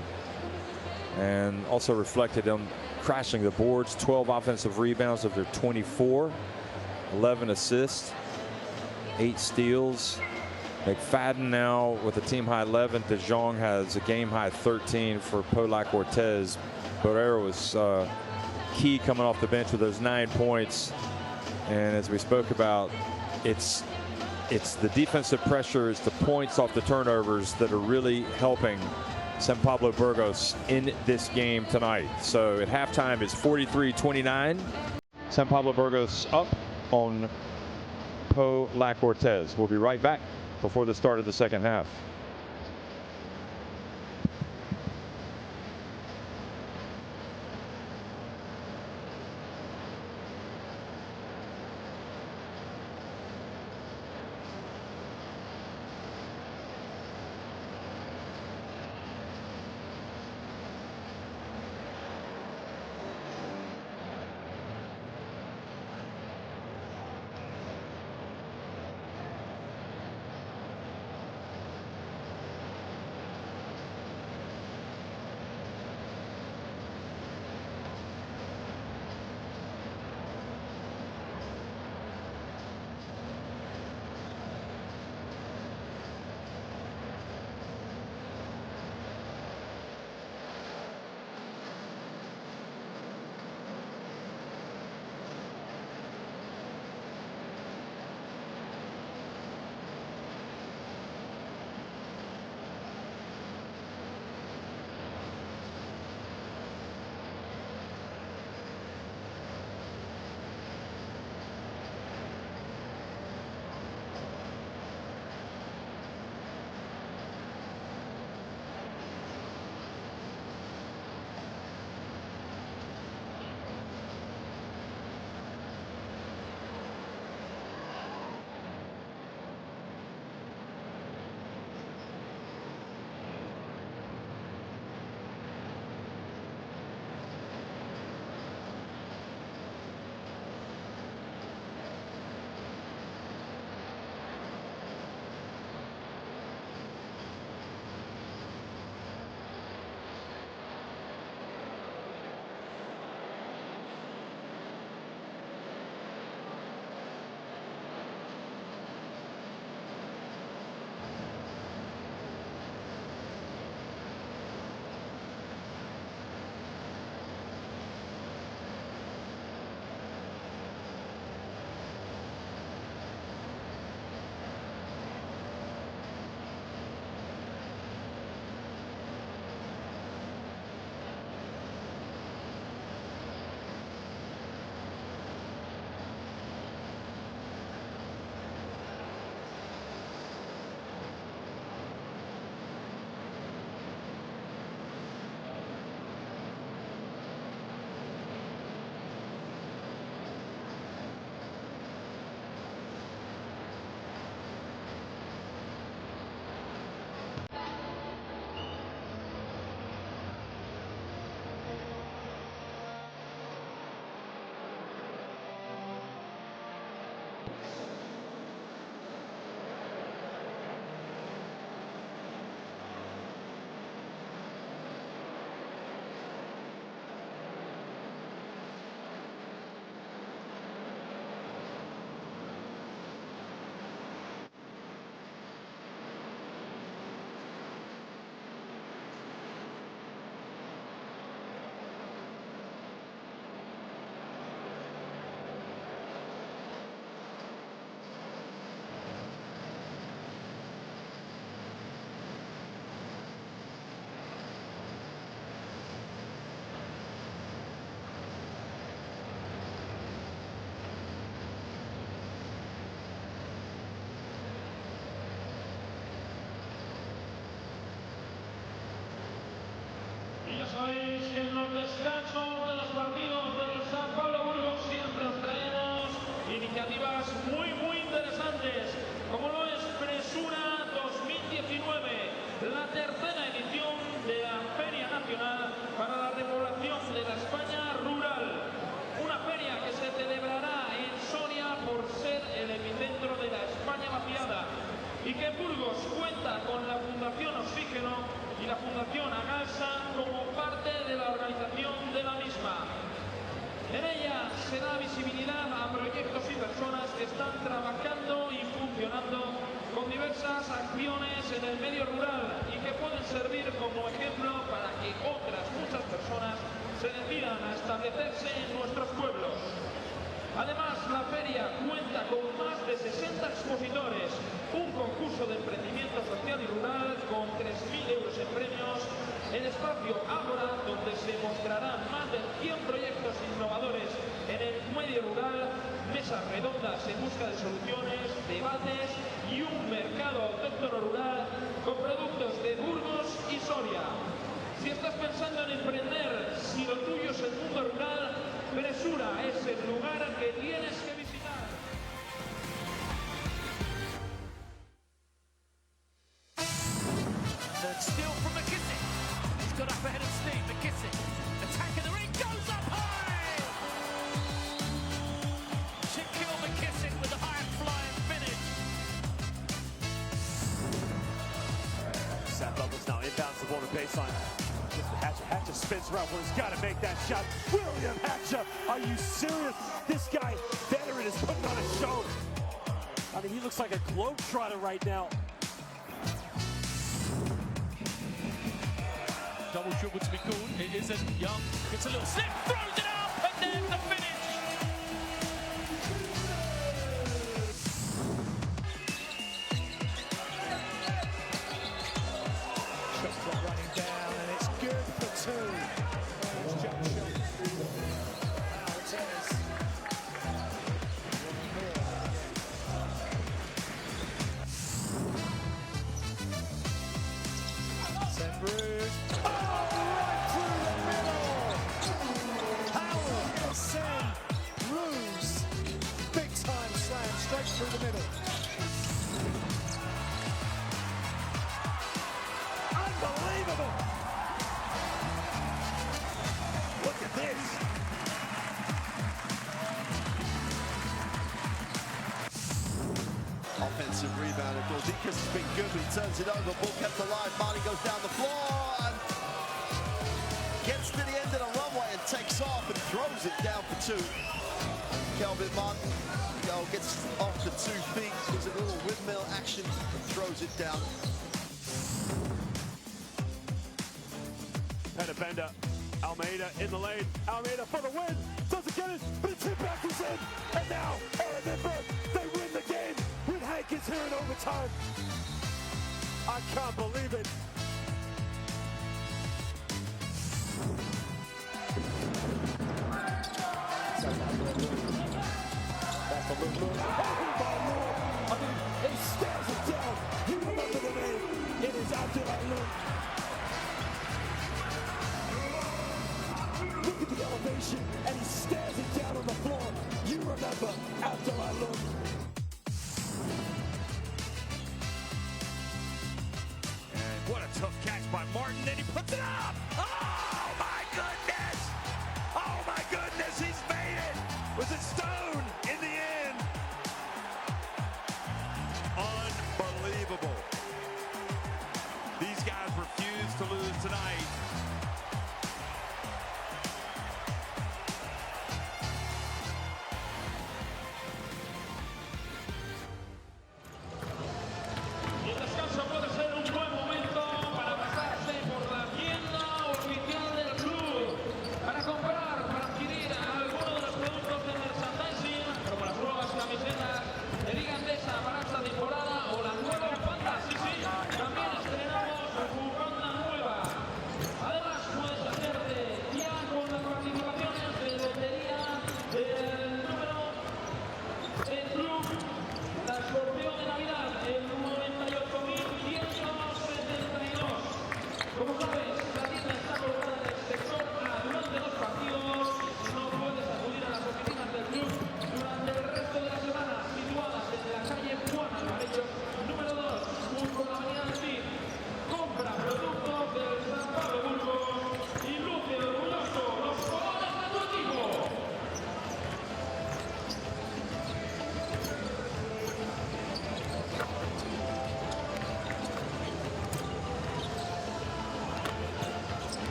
And also reflected on crashing the boards. 12 offensive rebounds of their 24. 11 assists. 8 steals. McFadden now with a team high 11. De Jong has a game high 13 for Pau-Lacq-Orthez. Barrera was key coming off the bench with those 9 points. And as we spoke about, it's the defensive pressure, it's the points off the turnovers that are really helping San Pablo Burgos in this game tonight. So at halftime it's 43-29. San Pablo Burgos up on Pau-Lacq-Orthez. We'll be right back before the start of the second half. España Rural, una feria que se celebrará en Soria por ser el epicentro de la España vaciada y que Burgos cuenta con la Fundación Oxígeno y la Fundación Agalsa como parte de la organización de la misma. En ella se da visibilidad a proyectos y personas que están trabajando y funcionando con diversas acciones en el medio rural y que pueden servir como ejemplo para que otras muchas personas se decidan a establecerse en nuestros pueblos. Además, la feria cuenta con más de 60 expositores, un concurso de emprendimiento social y rural con 3.000 euros en premios, el espacio Ágora, donde se mostrarán más de 100 proyectos innovadores en el medio rural, mesas redondas en busca de soluciones, debates y un mercado autóctono rural con productos de Burgos y Soria. Si estás pensando en emprender, si lo tuyo es el mundo rural, Presura es el lugar que tienes que visitar. Still from McKissick. He's got up ahead of Steve. McKissick. Attack in the ring. Goes up high. Should kill McKissick with a high flying finish. Sam Bubbles now inbounds the ball to baseline. Hatcher spins around. Well, he's got to make that shot. William Hatcher, are you serious? This guy, veteran, is putting on a show. I mean, he looks like a globetrotter right now. Double dribble to be called. It isn't. Young gets a little slip, throws it up, and then the finish. Shot clock running down, and it's good for two. There's jump shot. Pau-Lacq-Orthez. Sent Bruce. Straight through the middle. Unbelievable! Look at this. Offensive rebound. Gordikas has been good, but he turns it over. Ball kept alive. Marley goes down the floor and gets to the end of the runway and takes off and throws it down for two. Kelvin Martin gets off the 2 feet, gives a little windmill action and throws it down. Header bender. Almeida in the lane. Almeida for the win. Doesn't get it, but the tip back is in. And now, remember, they win the game with Hankins here in overtime. I can't believe it. Oh my Lord! I mean, he stares it down. You remember the name. It is Abdullah. Look at the elevation, and he stares it down on the floor. You remember Abdullah. And what a tough catch by Martin. Then he puts it up. Oh my goodness! Oh my goodness! He's made it. Was it Stone in the end? Unbelievable. These guys refuse to lose tonight.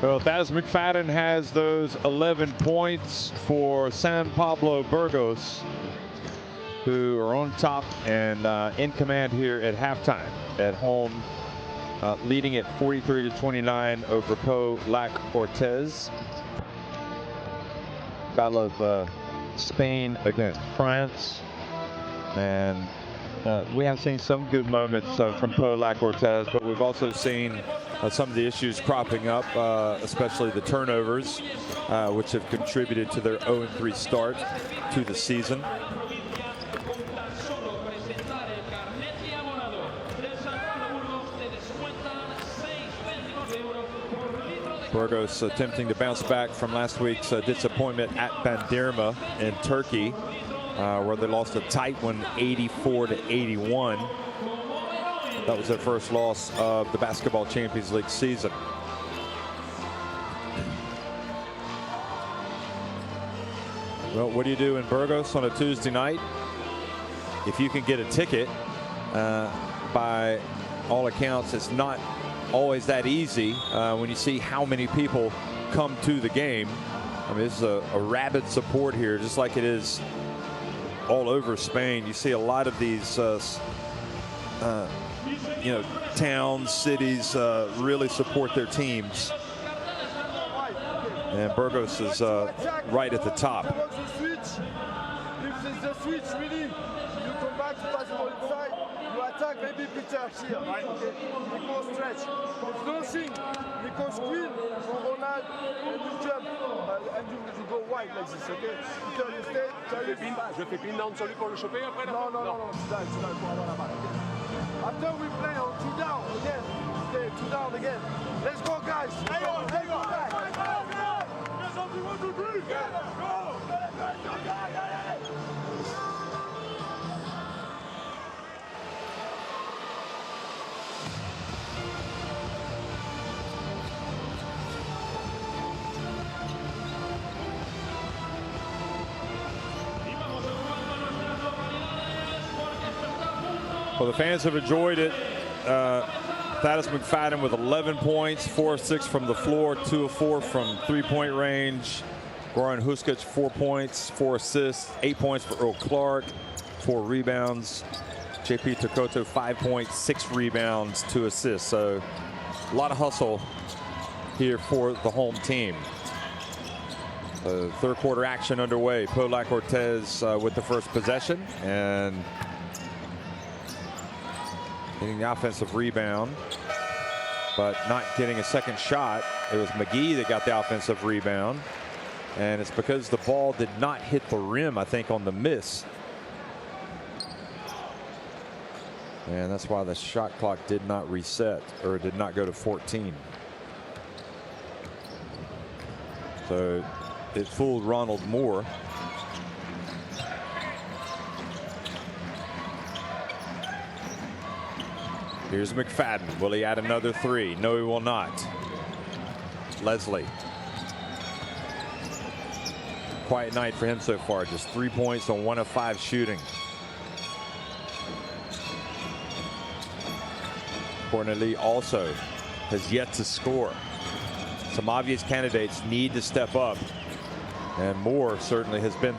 Well, Thaddeus McFadden has those 11 points for San Pablo Burgos, who are on top and in command here at halftime at home, leading at 43-29 over Pau-Lacq-Orthez. Battle of Spain against France, and we have seen some good moments from Pau-Lacq-Orthez, but we've also seen some of the issues cropping up, especially the turnovers, which have contributed to their 0-3 start to the season. Burgos attempting to bounce back from last week's disappointment at Bandırma in Turkey, where they lost a tight one, 84-81. That was their first loss of the Basketball Champions League season. Well, what do you do in Burgos on a Tuesday night? If you can get a ticket, by all accounts, it's not always that easy when you see how many people come to the game. I mean, this is a rabid support here, just like it is all over Spain. You see a lot of these towns, cities really support their teams, and Burgos is right at the top. Attack, maybe Peter here. Right. Okay. We go stretch. If nothing, we go screen for Ronald and you jump. And you go wide like this, okay? Peter, you stay. Je fais pin down sur lui pour le choper après? Non, tu down pour avoir la balle. After we play on 2 down again. Okay, 2 down again. Let's go, guys. Let's go back. Well, the fans have enjoyed it. Thaddeus McFadden with 11 points, 4 of 6 from the floor, 2 of 4 from three-point range. Goran Huskic, 4 points, 4 assists, 8 points for Earl Clark, 4 rebounds. JP Tokoto, 5 points, 6 rebounds, 2 assists. So a lot of hustle here for the home team. Third quarter action underway. Pau-Lacq-Orthez with the first possession and getting the offensive rebound, but not getting a second shot. It was McGee that got the offensive rebound, and it's because the ball did not hit the rim, I think, on the miss. And that's why the shot clock did not reset, or did not go to 14. So it fooled Ronald Moore. Here's McFadden. Will he add another 3? No, he will not. Leslie. Quiet night for him so far. Just 3 points on 1 of 5 shooting. Corneli also has yet to score. Some obvious candidates need to step up. And Moore certainly has been,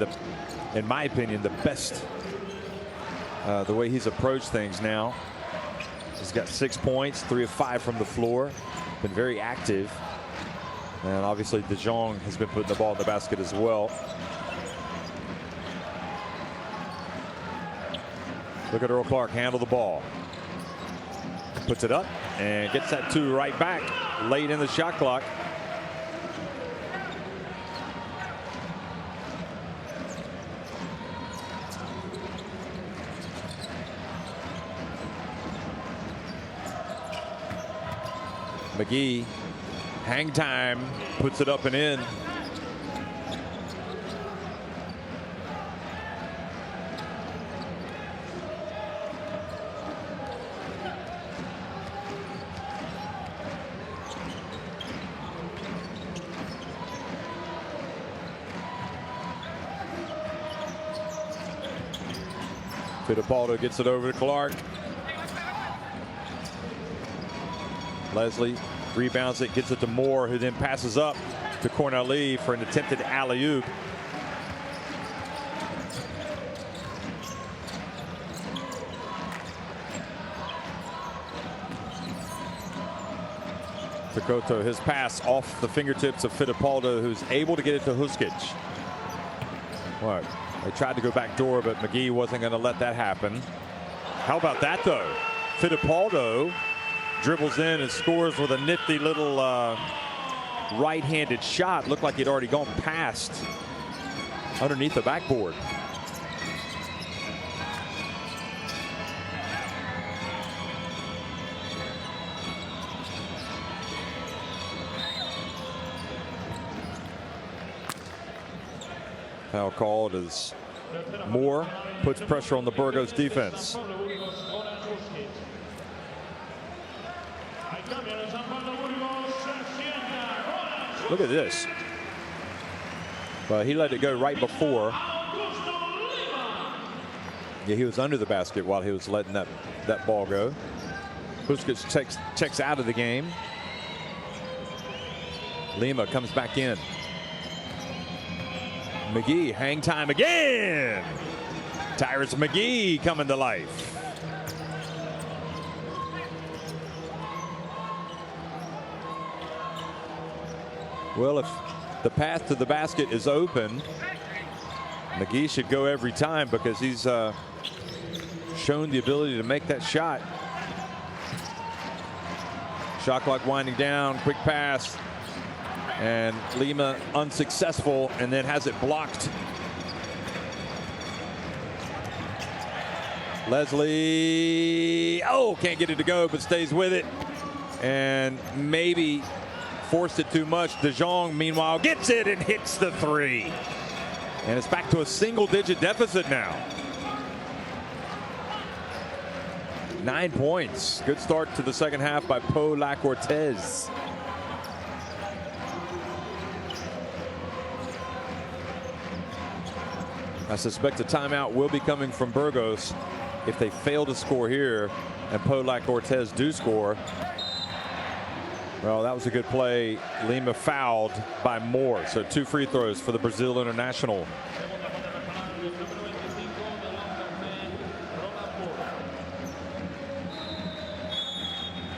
in my opinion, the best, the way he's approached things now. He's got 6 points, 3 of 5 from the floor. Been very active. And obviously De Jong has been putting the ball in the basket as well. Look at Earl Clark handle the ball. Puts it up and gets that 2 right back late in the shot clock. McGee, hang time, puts it up and in. Fittipaldo gets it over to Clark. Leslie rebounds it, gets it to Moore, who then passes up to Corneli for an attempted alley-oop. Tokoto, his pass off the fingertips of Fittipaldo, who's able to get it to Huskic. What? They tried to go back door, but McGee wasn't going to let that happen. How about that, though? Fittipaldo dribbles in and scores with a nifty little right-handed shot. Looked like he'd already gone past underneath the backboard. Foul called as Moore puts pressure on the Burgos defense. Look at this. But he let it go right before. Yeah, he was under the basket while he was letting that ball go. Huskic checks out of the game. Lima comes back in. McGee, hang time again. Tyrus McGee coming to life. Well, if the path to the basket is open, McGee should go every time because he's shown the ability to make that shot. Shot clock winding down, quick pass. And Lima unsuccessful, and then has it blocked. Leslie, oh, can't get it to go, but stays with it. And maybe forced it too much. De Jong, meanwhile, gets it and hits the three. And it's back to a single-digit deficit now. 9 points. Good start to the second half by Pau-Lacq-Orthez. I suspect a timeout will be coming from Burgos if they fail to score here and Pau-Lacq-Orthez do score. Well, that was a good play. Lima fouled by Moore. So 2 free throws for the Brazil international.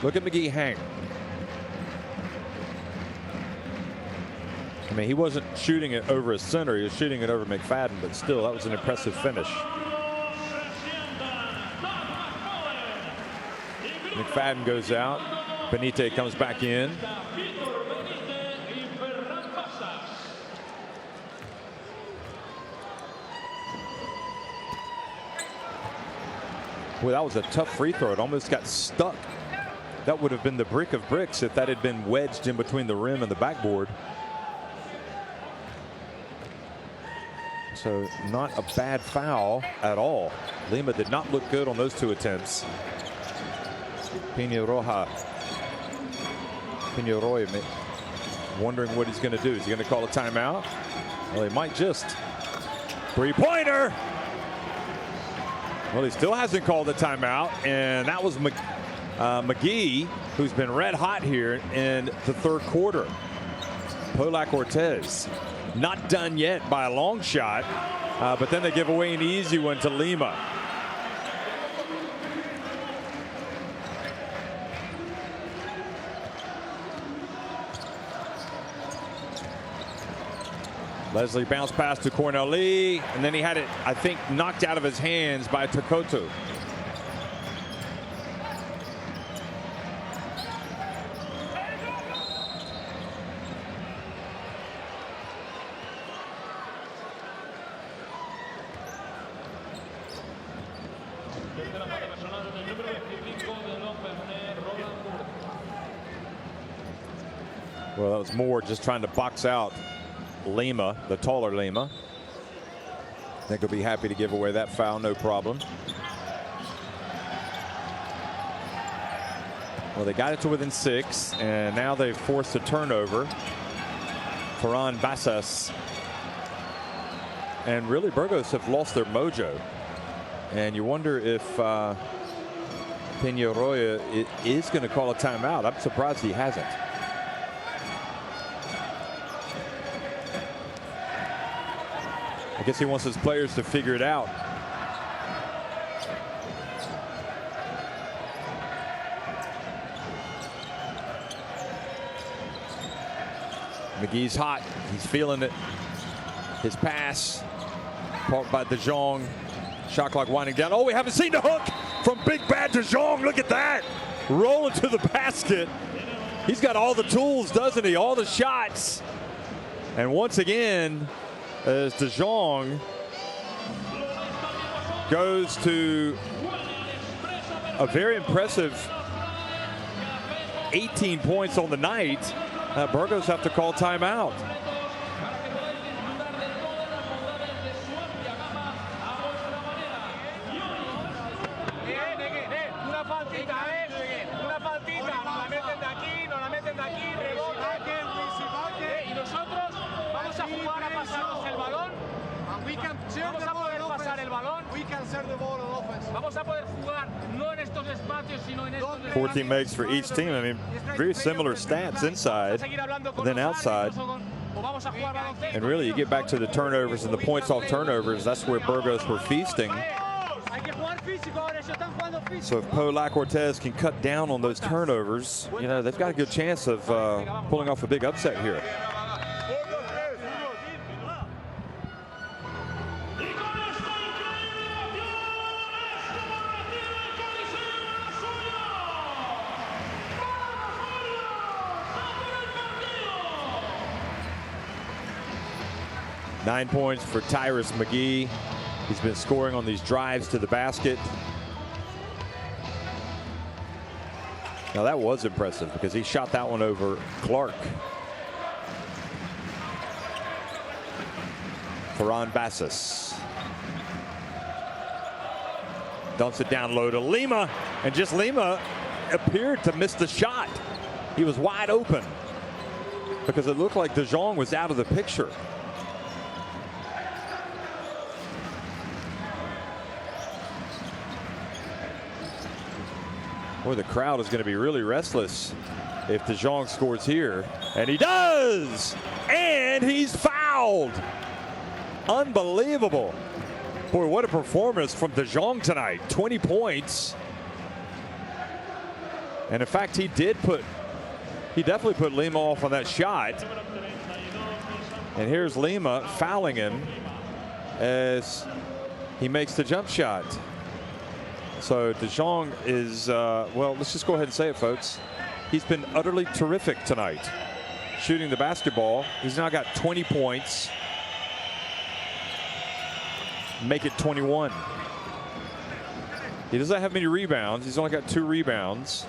Look at McGee hang. I mean, he wasn't shooting it over his center. He was shooting it over McFadden, but still, that was an impressive finish. McFadden goes out. Benite comes back in. Boy, that was a tough free throw. It almost got stuck. That would have been the brick of bricks if that had been wedged in between the rim and the backboard. So not a bad foul at all. Lima did not look good on those 2 attempts. Peñarroya wondering what he's going to do. Is he going to call a timeout? Well, he might just. 3-pointer. Well, he still hasn't called a timeout, and that was McGee, who's been red hot here in the third quarter. Pau-Lacq-Orthez. Not done yet by a long shot, but then they give away an easy one to Lima. Leslie bounced pass to Corneli, and then he had it, I think, knocked out of his hands by Tokoto. Well, that was Moore just trying to box out Lima, the taller Lima. I think he'll be happy to give away that foul, no problem. Well, they got it to within 6, and now they've forced a turnover. Ferran Bassas. And really, Burgos have lost their mojo. And you wonder if Peñarroya is going to call a timeout. I'm surprised he hasn't. guess he wants his players to figure it out. McGee's hot. He's feeling it. His pass caught by De Jong. Shot clock winding down. Oh, we haven't seen the hook from Big Bad De Jong. Look at that. Rolling to the basket. He's got all the tools, doesn't he? All the shots. And once again, as De Jong goes to a very impressive 18 points on the night, Burgos have to call timeout. Una faltita, nos la meten de aquí, nos la meten de aquí, rebote. Y nosotros vamos a jugar a pasarnos el balón. Vamos a poder pasar el balón. Vamos a poder jugar no en estos espacios, sino en estos. 14 makes for each team. I mean, very similar stats inside and then outside. And really, you get back to the turnovers and the points off turnovers. That's where Burgos were feasting. So if Pau-Lacq-Orthez can cut down on those turnovers, you know, they've got a good chance of pulling off a big upset here. Nine points for Tyrus McGee. He's been scoring on these drives to the basket. Now that was impressive because he shot that one over Clark. Ferran Bassis dumps it down low to Lima, and just Lima appeared to miss the shot. He was wide open because it looked like De Jong was out of the picture. Boy, the crowd is going to be really restless if De Jong scores here. And he does! And he's fouled! Unbelievable. Boy, what a performance from De Jong tonight. 20 points. And in fact, he definitely put Lima off on that shot. And here's Lima fouling him as he makes the jump shot. So De Jong is, well, let's just go ahead and say it, folks. He's been utterly terrific tonight shooting the basketball. He's now got 20 points. Make it 21. He doesn't have many rebounds. He's only got 2 rebounds.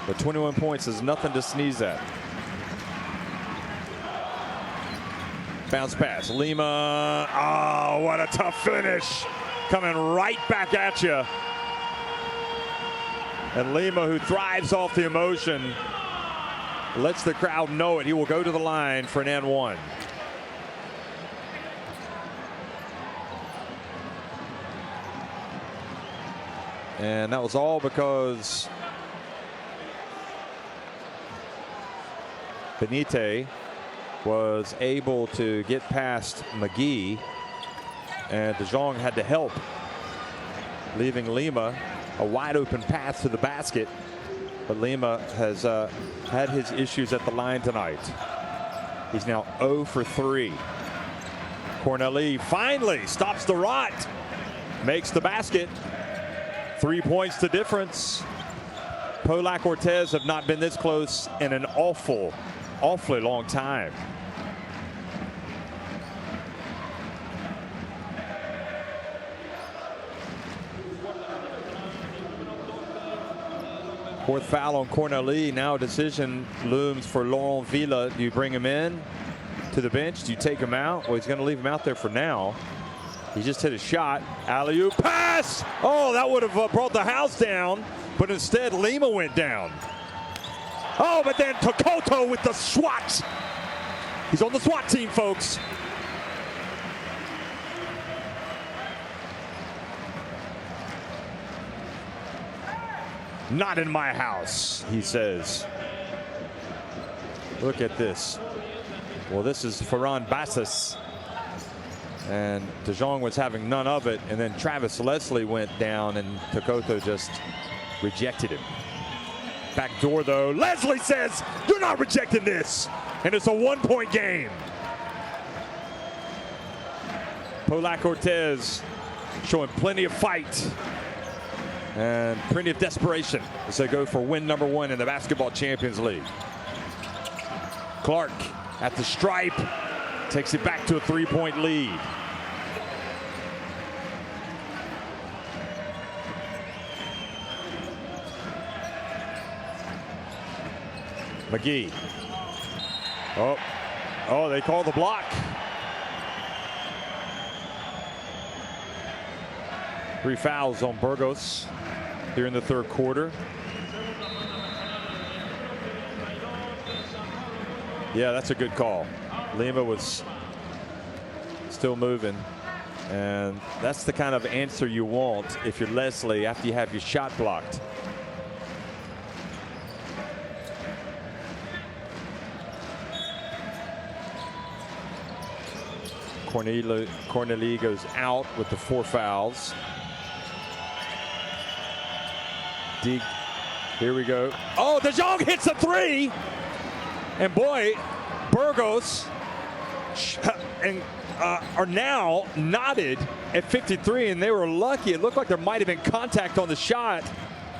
But 21 points is nothing to sneeze at. Bounce pass. Lima. Oh, what a tough finish. Coming right back at you. And Lima, who thrives off the emotion, lets the crowd know it. He will go to the line for an and one. And that was all because Benite was able to get past McGee, and De Jong had to help, leaving Lima a wide open path to the basket. But Lima has had his issues at the line tonight. He's now 0 for 3. Corneli finally stops the rot, makes the basket. 3 points to difference. Pau-Lacq-Orthez have not been this close in an awfully long time. Fourth foul on Corneli. Now a decision looms for Laurent Villa. Do you bring him in to the bench? Do you take him out? Well, he's going to leave him out there for now. He just hit a shot. Alley-oop pass. Oh, that would have brought the house down, but instead Lima went down. Oh, but then Tokoto with the SWAT. He's on the SWAT team, folks. Not in my house, he says. Look at this. Well, this is Ferran Bassas. And De Jong was having none of it. And then Travis Leslie went down and Tokoto just rejected him. Back door though. Leslie says, "You're not rejecting this." And it's a 1-point game. Pau-Lacq-Orthez showing plenty of fight and plenty of desperation as they go for win number 1 in the Basketball Champions League. Clark at the stripe takes it back to a 3-point lead. McGee. Oh, they call the block. 3 fouls on Burgos here in the third quarter. Yeah, that's a good call. Lima was still moving, and that's the kind of answer you want if you're Leslie after you have your shot blocked. Corneli goes out with the 4 fouls. Here we go. Oh, De Jong hits a 3. And boy, Burgos are now knotted at 53, and they were lucky. It looked like there might have been contact on the shot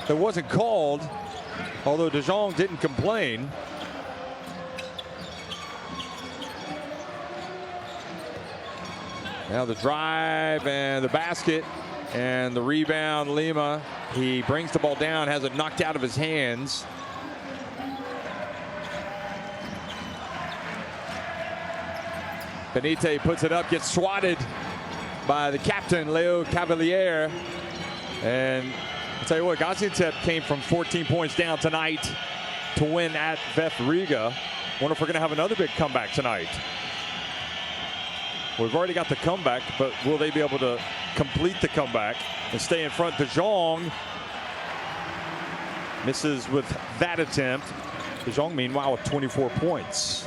that wasn't called, although De Jong didn't complain. Now the drive and the basket and the rebound. Lima, he brings the ball down, has it knocked out of his hands. Benite puts it up, gets swatted by the captain, Leo Cavalier. And I'll tell you what, Gaziantep came from 14 points down tonight to win at VfB Riga. Wonder if we're going to have another big comeback tonight. We've already got the comeback, but will they be able to complete the comeback and stay in front? De Jong misses with that attempt. De Jong, meanwhile, with 24 points.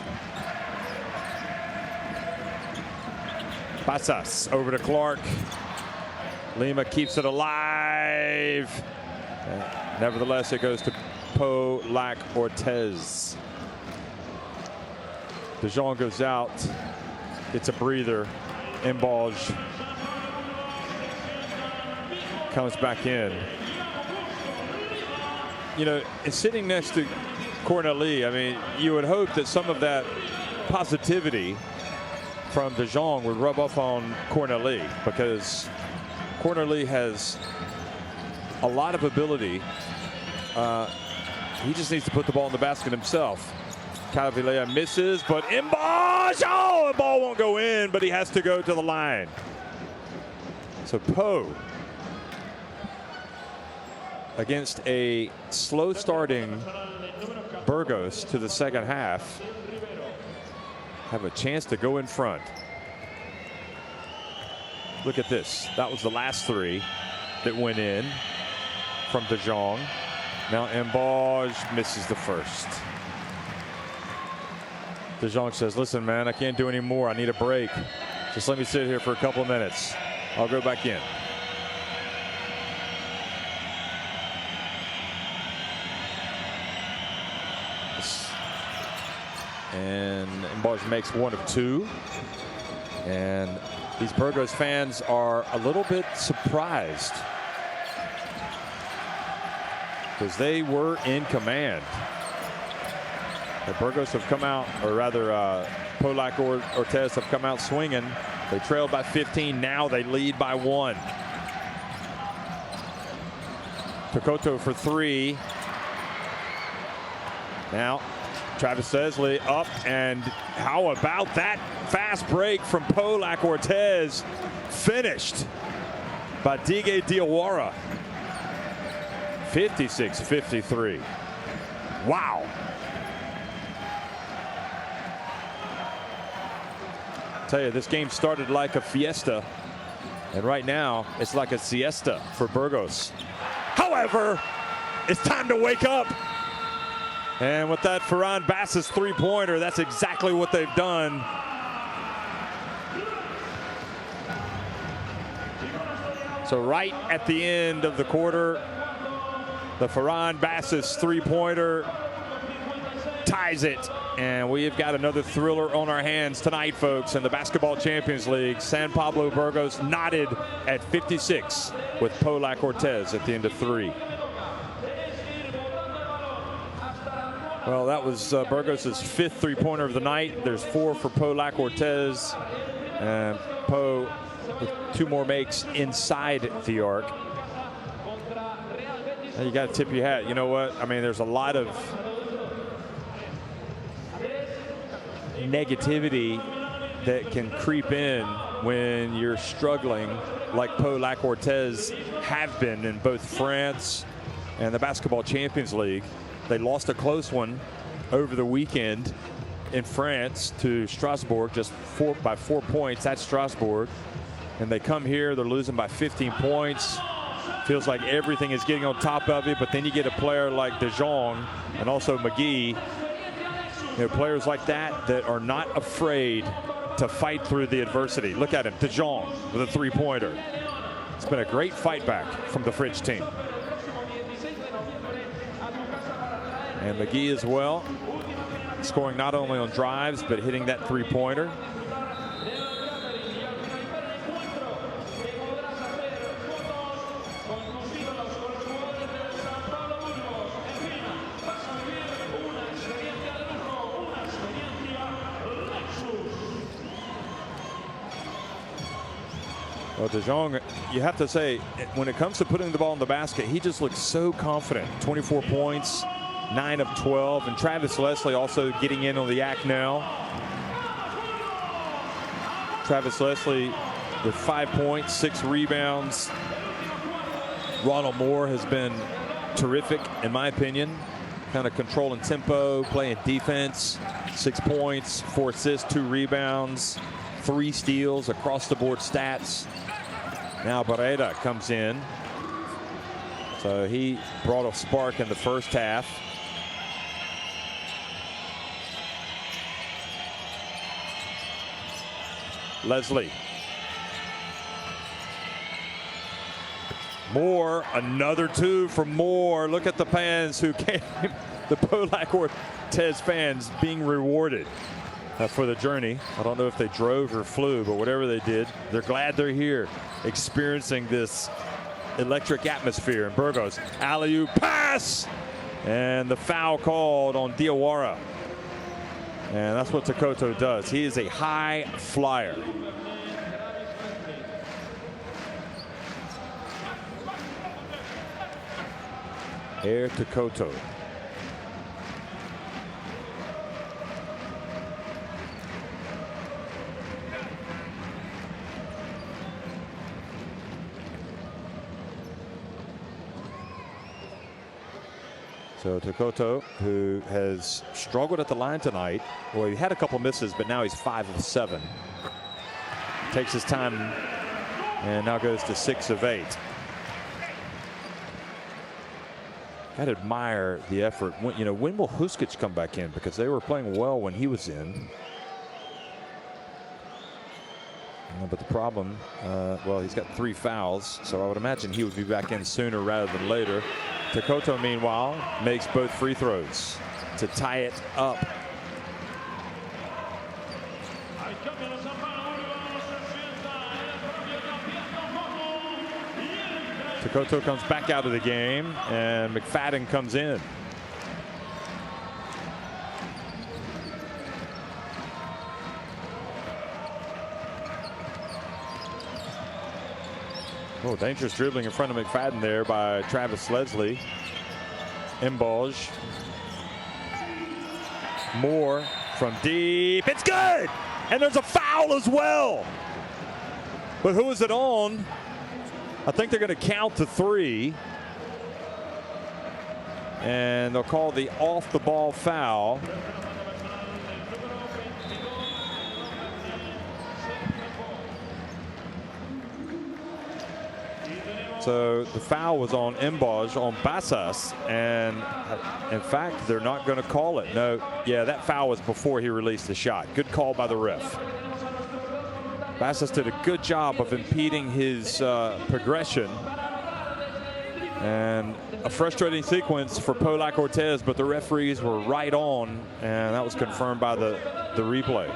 Bassas over to Clark. Lima keeps it alive. Nevertheless, it goes to Pau-Lacq-Orthez. De Jong goes out. It's a breather. Mbaj comes back in. You know, it's sitting next to Corneli. I mean, you would hope that some of that positivity from De Jong would rub off on Corneli, because Corneli has a lot of ability. He just needs to put the ball in the basket himself. Cavalier misses, but Mbaj, oh, the ball won't go in, but he has to go to the line. So Poe, against a slow starting Burgos to the second half, have a chance to go in front. Look at this. That was the last 3 that went in from De Jong. Now Mbaj misses the first. De Jong says, "Listen, man, I can't do any more. I need a break. Just let me sit here for a couple of minutes. I'll go back in." And Mbaj makes 1 of 2. And these Burgos fans are a little bit surprised, because they were in command. The Burgos have come out, or rather Pau-Lacq-Orthez have come out swinging. They trailed by 15. Now they lead by 1. Tokoto for 3. Now Travis Leslie up, and how about that fast break from Pau-Lacq-Orthez, finished by Dige Diawara. 56-53. Wow. Tell you, this game started like a fiesta, and right now it's like a siesta for Burgos. However, it's time to wake up. And with that Ferran Bass's three-pointer, that's exactly what they've done. So right at the end of the quarter, the Ferran Bass's three-pointer ties it. And we've got another thriller on our hands tonight, folks, in the Basketball Champions League. San Pablo Burgos knotted at 56 with Pau-Lacq-Orthez at the end of 3. Well, that was Burgos' 5th three-pointer of the night. There's 4 for Pau-Lacq-Orthez. And Pau with 2 more makes inside the arc. And you got to tip your hat. You know what? I mean, there's a lot of negativity that can creep in when you're struggling like Pau-Lacq-Orthez have been in both France and the Basketball Champions League. They lost a close one over the weekend in France to Strasbourg, just by 4 points at Strasbourg. And they come here, they're losing by 15 points. Feels like everything is getting on top of it, but then you get a player like De Jong and also McGee. You know, players like that that are not afraid to fight through the adversity. Look at him, De Jong with a three-pointer. It's been a great fight back from the French team. And McGee as well, scoring not only on drives, but hitting that three-pointer. Well, De Jong, you have to say, when it comes to putting the ball in the basket, he just looks so confident. 24 points, 9 of 12, and Travis Leslie also getting in on the act now. Travis Leslie with 5 points, 6 rebounds. Ronald Moore has been terrific, in my opinion. Kind of controlling tempo, playing defense. 6 points, 4 assists, 2 rebounds, 3 steals, across the board stats. Now Barreda comes in. So he brought a spark in the first half. Leslie. Moore, another 2 from Moore. Look at the fans who came, the Pau-Lacq-Orthez fans being rewarded for the journey. I don't know if they drove or flew, but whatever they did, they're glad they're here experiencing this electric atmosphere. And Burgos, alley-oop pass, and the foul called on Diawara. And that's what Takoto does. He is a high flyer. Air Takoto. So Takoto, who has struggled at the line tonight. Well, he had a couple misses, but now he's 5 of 7. Takes his time and now goes to 6 of 8. Got to admire the effort. When, you know, when will Huskic come back in? Because they were playing well when he was in. But the problem, well, he's got 3 fouls, so I would imagine he would be back in sooner rather than later. Takoto, meanwhile, makes both free throws to tie it up. Takoto comes back out of the game, and McFadden comes in. Oh, dangerous dribbling in front of McFadden there by Travis Leslie. Mboj. Moore from deep. It's good! And there's a foul as well. But who is it on? I think they're going to count to 3. And they'll call the off-the-ball foul. So the foul was on Embaj on Bassas, and in fact, they're not going to call it. No, yeah, that foul was before he released the shot. Good call by the ref. Bassas did a good job of impeding his progression. And a frustrating sequence for Pau-Lacq-Orthez, but the referees were right on, and that was confirmed by the replay.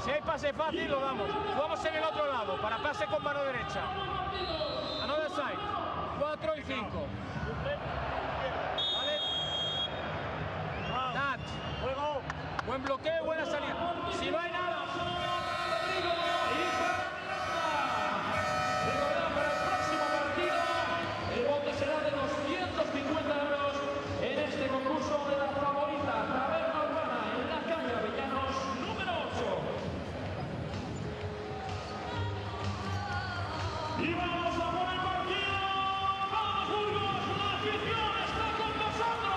Si hay pase fácil, lo damos. Jugamos en el otro lado, para pase con mano derecha. Another side. 4 y 5. ¿Vale? Nat. Buen bloqueo, buena salida. Si no hay nada. Para el próximo partido, el bote será de 250 euros en este concurso de la favorita taberna urbana en la calle Avellanos número 8. Y vamos a por el partido. Vamos Burgos, la afición está con nosotros.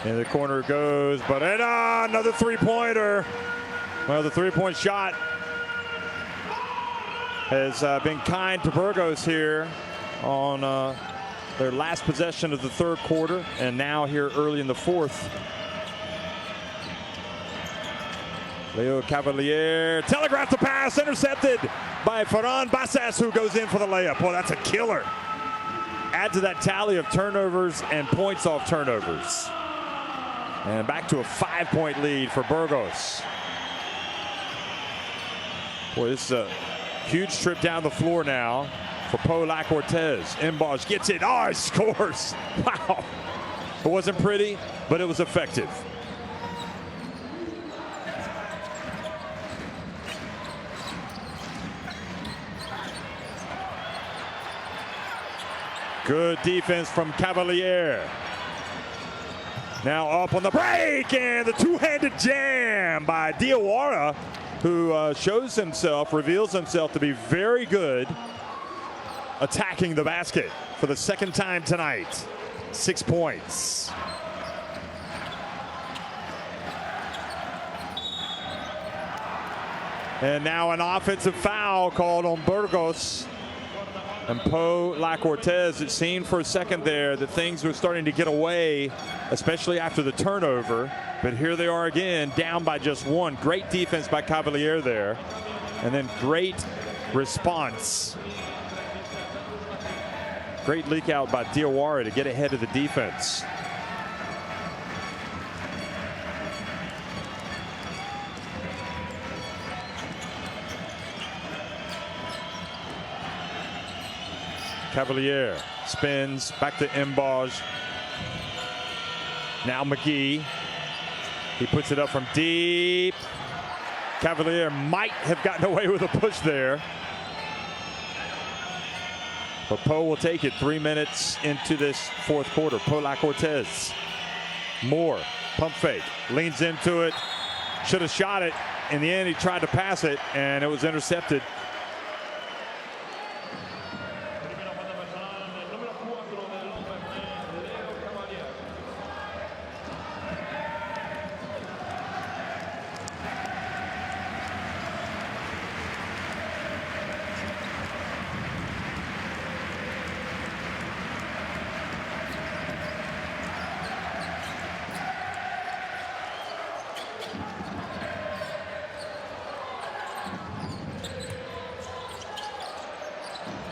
In the corner it goes, but another three-pointer. Well, the three-point shot has been kind to Burgos here on their last possession of the third quarter, and now here early in the fourth. Leo Cavalier telegraphed the pass, intercepted by Ferran Bassas, who goes in for the layup. Well, that's a killer. Add to that tally of turnovers and points off turnovers. And back to a 5-point lead for Burgos. Boy, this is a huge trip down the floor now for Pau-Lacq-Orthez. Embaj gets it. Oh, he scores. Wow. It wasn't pretty, but it was effective. Good defense from Cavalier. Now up on the break, and the two-handed jam by Diawara, who reveals himself to be very good attacking the basket for the second time tonight. 6 points. And now an offensive foul called on Burgos. And Pau-Lacq-Orthez, it seemed for a second there that things were starting to get away, especially after the turnover. But here they are again, down by just one. Great defense by Cavalier there. And then great response. Great leak out by Diawara to get ahead of the defense. Cavalier spins back to Embaj. Now McGee. He puts it up from deep. Cavalier might have gotten away with a push there. But Pau will take it 3 minutes into this fourth quarter. Pau-Lacq-Orthez. Moore, pump fake, leans into it. Should have shot it. In the end, he tried to pass it, and it was intercepted.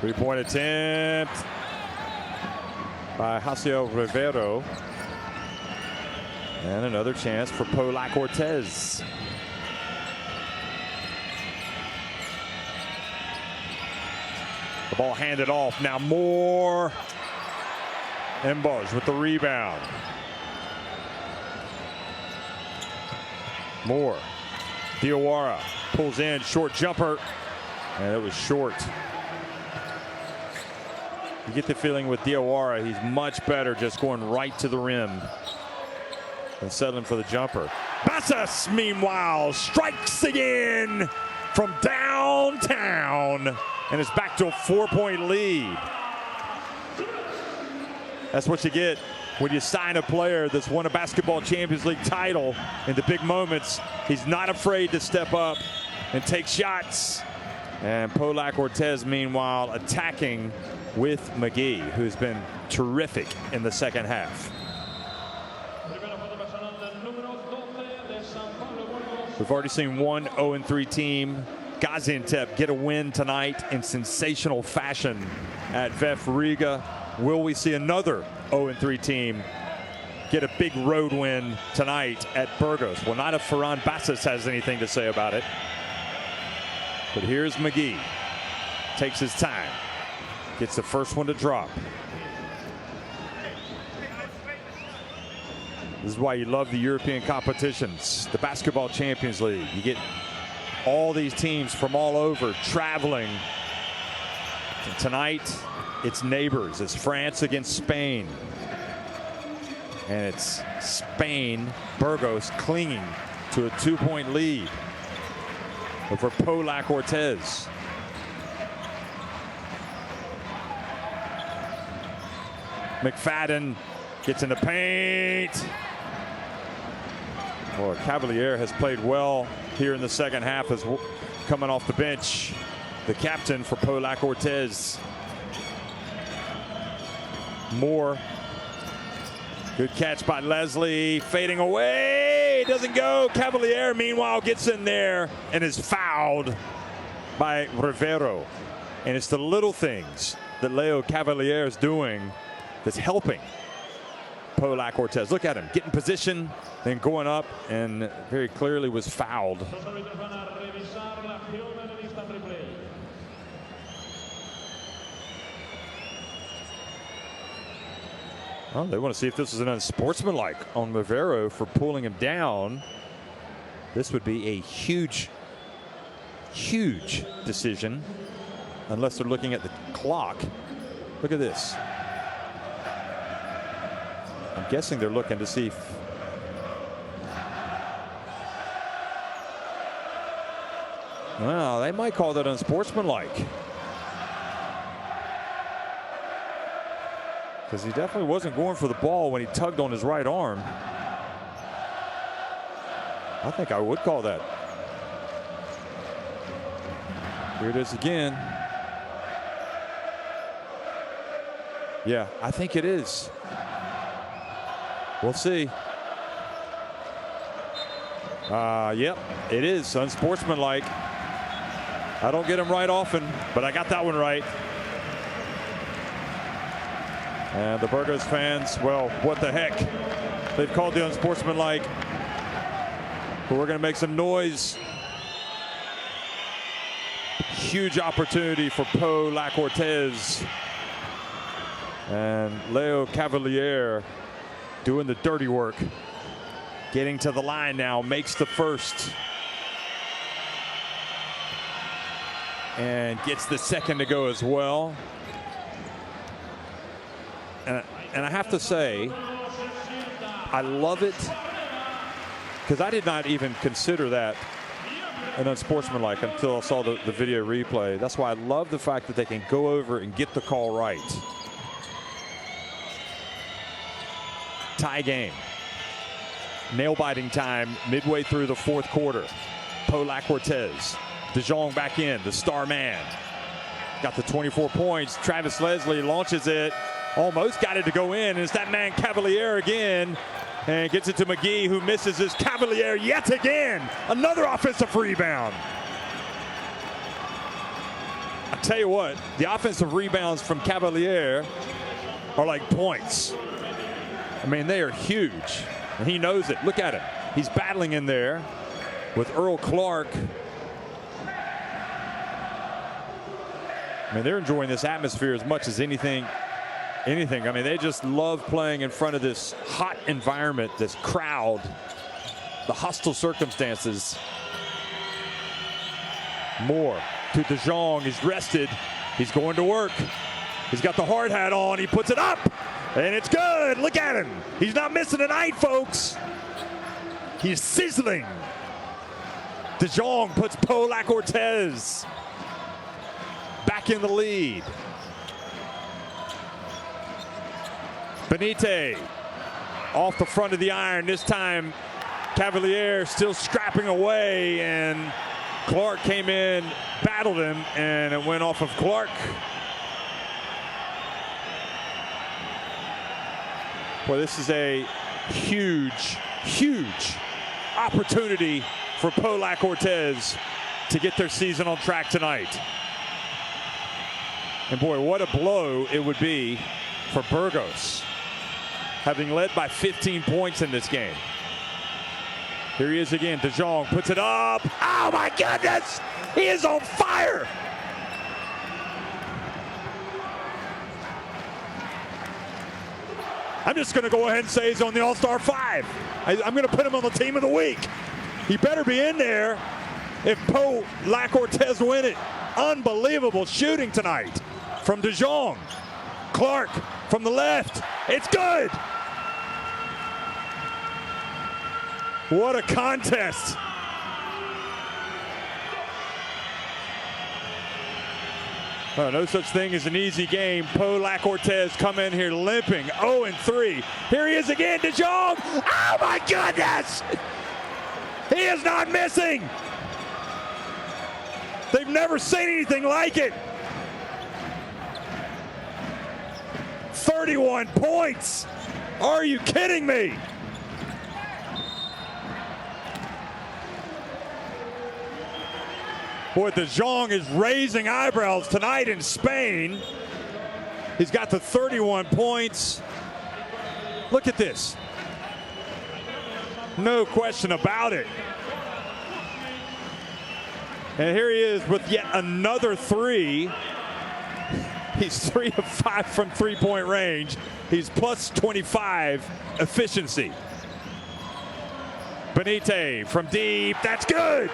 Three-point attempt by Jaciel Rivero. And another chance for Pau-Lacq-Orthez. The ball handed off. Now Moore. Embaj with the rebound. Moore. Diawara pulls in, short jumper, and it was short. You get the feeling with Diawara, he's much better just going right to the rim and settling for the jumper. Bassas, meanwhile, strikes again from downtown, and it's back to a 4-point lead. That's what you get when you sign a player that's won a basketball Champions League title. In the big moments, he's not afraid to step up and take shots. And Pau-Lacq-Orthez, meanwhile, attacking with McGee, who's been terrific in the second half. We've already seen one 0-3 team, Gaziantep, get a win tonight in sensational fashion at VEF Riga. Will we see another 0-3 team get a big road win tonight at Burgos? Well, not if Ferran Bassas has anything to say about it. But here's McGee. Takes his time. Gets the first one to drop. This is why you love the European competitions, the Basketball Champions League. You get all these teams from all over traveling. And tonight, it's neighbors. It's France against Spain. And it's Spain, Burgos, clinging to a 2-point lead over Pau-Lacq-Orthez. McFadden gets in the paint. Boy, Cavalier has played well here in the second half, as coming off the bench. The captain for Pau-Lacq-Orthez. Moore. Good catch by Leslie. Fading away. Doesn't go. Cavalier, meanwhile, gets in there and is fouled by Rivero. And it's the little things that Leo Cavalier is doing that's helping Pau-Lacq-Orthez. Look at him. Getting position, then going up, and very clearly was fouled. Well, they want to see if this is an unsportsmanlike on Rivero for pulling him down. This would be a huge, huge decision, unless they're looking at the clock. Look at this. I'm guessing they're looking to see if well, they might call that unsportsmanlike. Because he definitely wasn't going for the ball when he tugged on his right arm. I think I would call that. Here it is again. Yeah, I think it is. We'll see. Yep, it is unsportsmanlike. I don't get them right often, but I got that one right. And the Burgos fans, well, what the heck? They've called the unsportsmanlike. But we're going to make some noise. Huge opportunity for Pau-Lacq-Orthez. And Leo Cavalier doing the dirty work. Getting to the line now, makes the first. And gets the second to go as well. And I have to say, I love it, because I did not even consider that an unsportsmanlike until I saw the video replay. That's why I love the fact that they can go over and get the call right. Tie game. Nail-biting time midway through the fourth quarter. Pau-Lacq-Orthez. De Jong back in, the star man. Got the 24 points. Travis Leslie launches it. Almost got it to go in. And it's that man Cavalier again. And gets it to McGee, who misses his Cavalier yet again. Another offensive rebound. I tell you what, the offensive rebounds from Cavalier are like points. I mean, they are huge. And he knows it. Look at him. He's battling in there with Earl Clark. I mean, they're enjoying this atmosphere as much as anything. I mean, they just love playing in front of this hot environment, this crowd, the hostile circumstances. Moore to De Jong. He's rested. He's going to work. He's got the hard hat on. He puts it up, and it's good. Look at him. He's not missing tonight, folks. He's sizzling. De Jong puts Pau-Lacq-Orthez back in the lead. Benitez off the front of the iron. This time, Cavalier still scrapping away, and Clark came in, battled him, and it went off of Clark. Boy, this is a huge, huge opportunity for Pau-Lacq-Orthez to get their season on track tonight. And boy, what a blow it would be for Burgos, having led by 15 points in this game. Here he is again. De Jong puts it up. Oh my goodness! He is on fire! I'm just going to go ahead and say he's on the All-Star 5. I'm going to put him on the Team of the Week. He better be in there if Pau-Lacq-Orthez win it. Unbelievable shooting tonight from De Jong. Clark from the left. It's good. What a contest. Oh, no such thing as an easy game. Pau-Lacq-Orthez come in here limping, 0-3. Here he is again, De Jong. Oh my goodness! He is not missing. They've never seen anything like it. 31 points. Are you kidding me? Boy, De Jong is raising eyebrows tonight in Spain. He's got the 31 points. Look at this. No question about it. And here he is with yet another three. He's 3 of 5 from three-point range. He's plus 25 efficiency. Benitez from deep. That's good.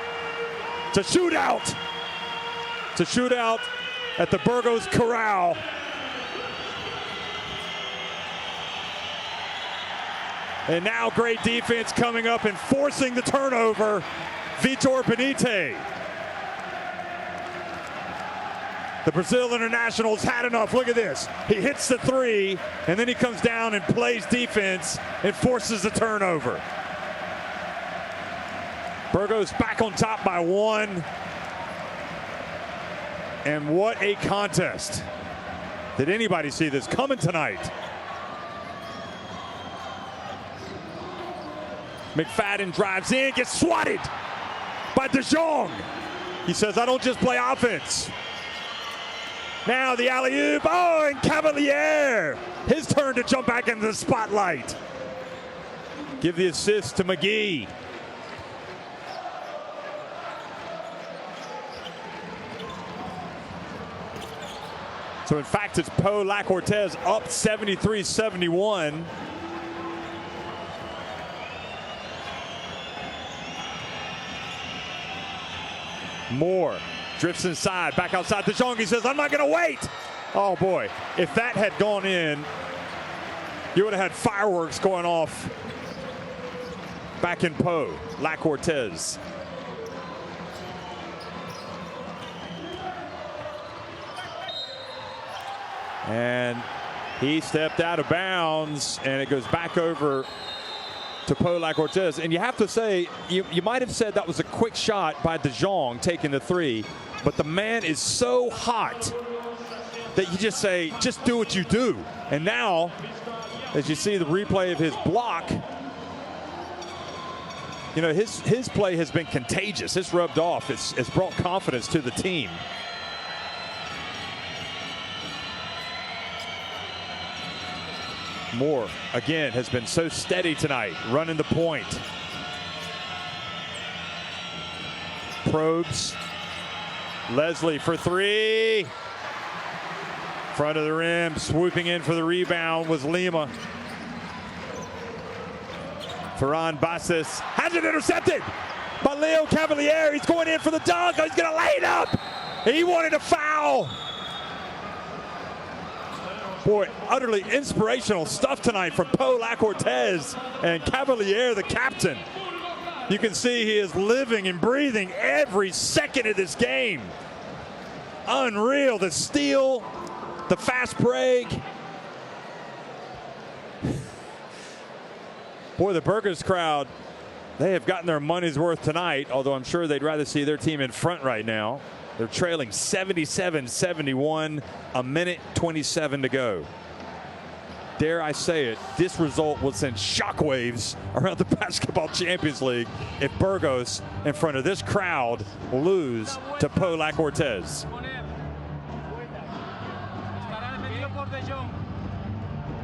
It's a shootout. It's a shootout at the Burgos Corral. And now great defense coming up and forcing the turnover. Vitor Benitez. The Brazil international's had enough. Look at this. He hits the three, and then he comes down and plays defense and forces the turnover. Burgos back on top by 1. And what a contest. Did anybody see this coming tonight? McFadden drives in, gets swatted by De Jong. He says, I don't just play offense. Now the alley-oop. Oh, and Cavalier. His turn to jump back into the spotlight. Give the assist to McGee. So, in fact, it's Pau-Lacq-Orthez up 73-71. Moore drifts inside, back outside. De Jong, he says, I'm not going to wait. Oh, boy. If that had gone in, you would have had fireworks going off back in Pau-Lacq-Orthez. And he stepped out of bounds, and it goes back over to Pau-Lacq-Orthez. And you have to say, you might have said that was a quick shot by De Jong taking the three, but the man is so hot that you just say, just do what you do. And now, as you see the replay of his block, you know, his play has been contagious. It's rubbed off. It's brought confidence to the team. Moore, again, has been so steady tonight, running the point. Probes. Leslie for three. Front of the rim, swooping in for the rebound was Lima. Ferran Bassis has it intercepted by Leo Cavalier. He's going in for the dunk. He's going to lay it up. He wanted a foul. Boy, utterly inspirational stuff tonight from Pau-Lacq-Orthez and Cavalier, the captain. You can see he is living and breathing every second of this game. Unreal, the steal, the fast break. Boy, the Burgos crowd, they have gotten their money's worth tonight, although I'm sure they'd rather see their team in front right now. They're trailing 77-71, a minute 27 to go. Dare I say it, this result will send shockwaves around the Basketball Champions League if Burgos, in front of this crowd, lose to Pau-Lacq-Orthez.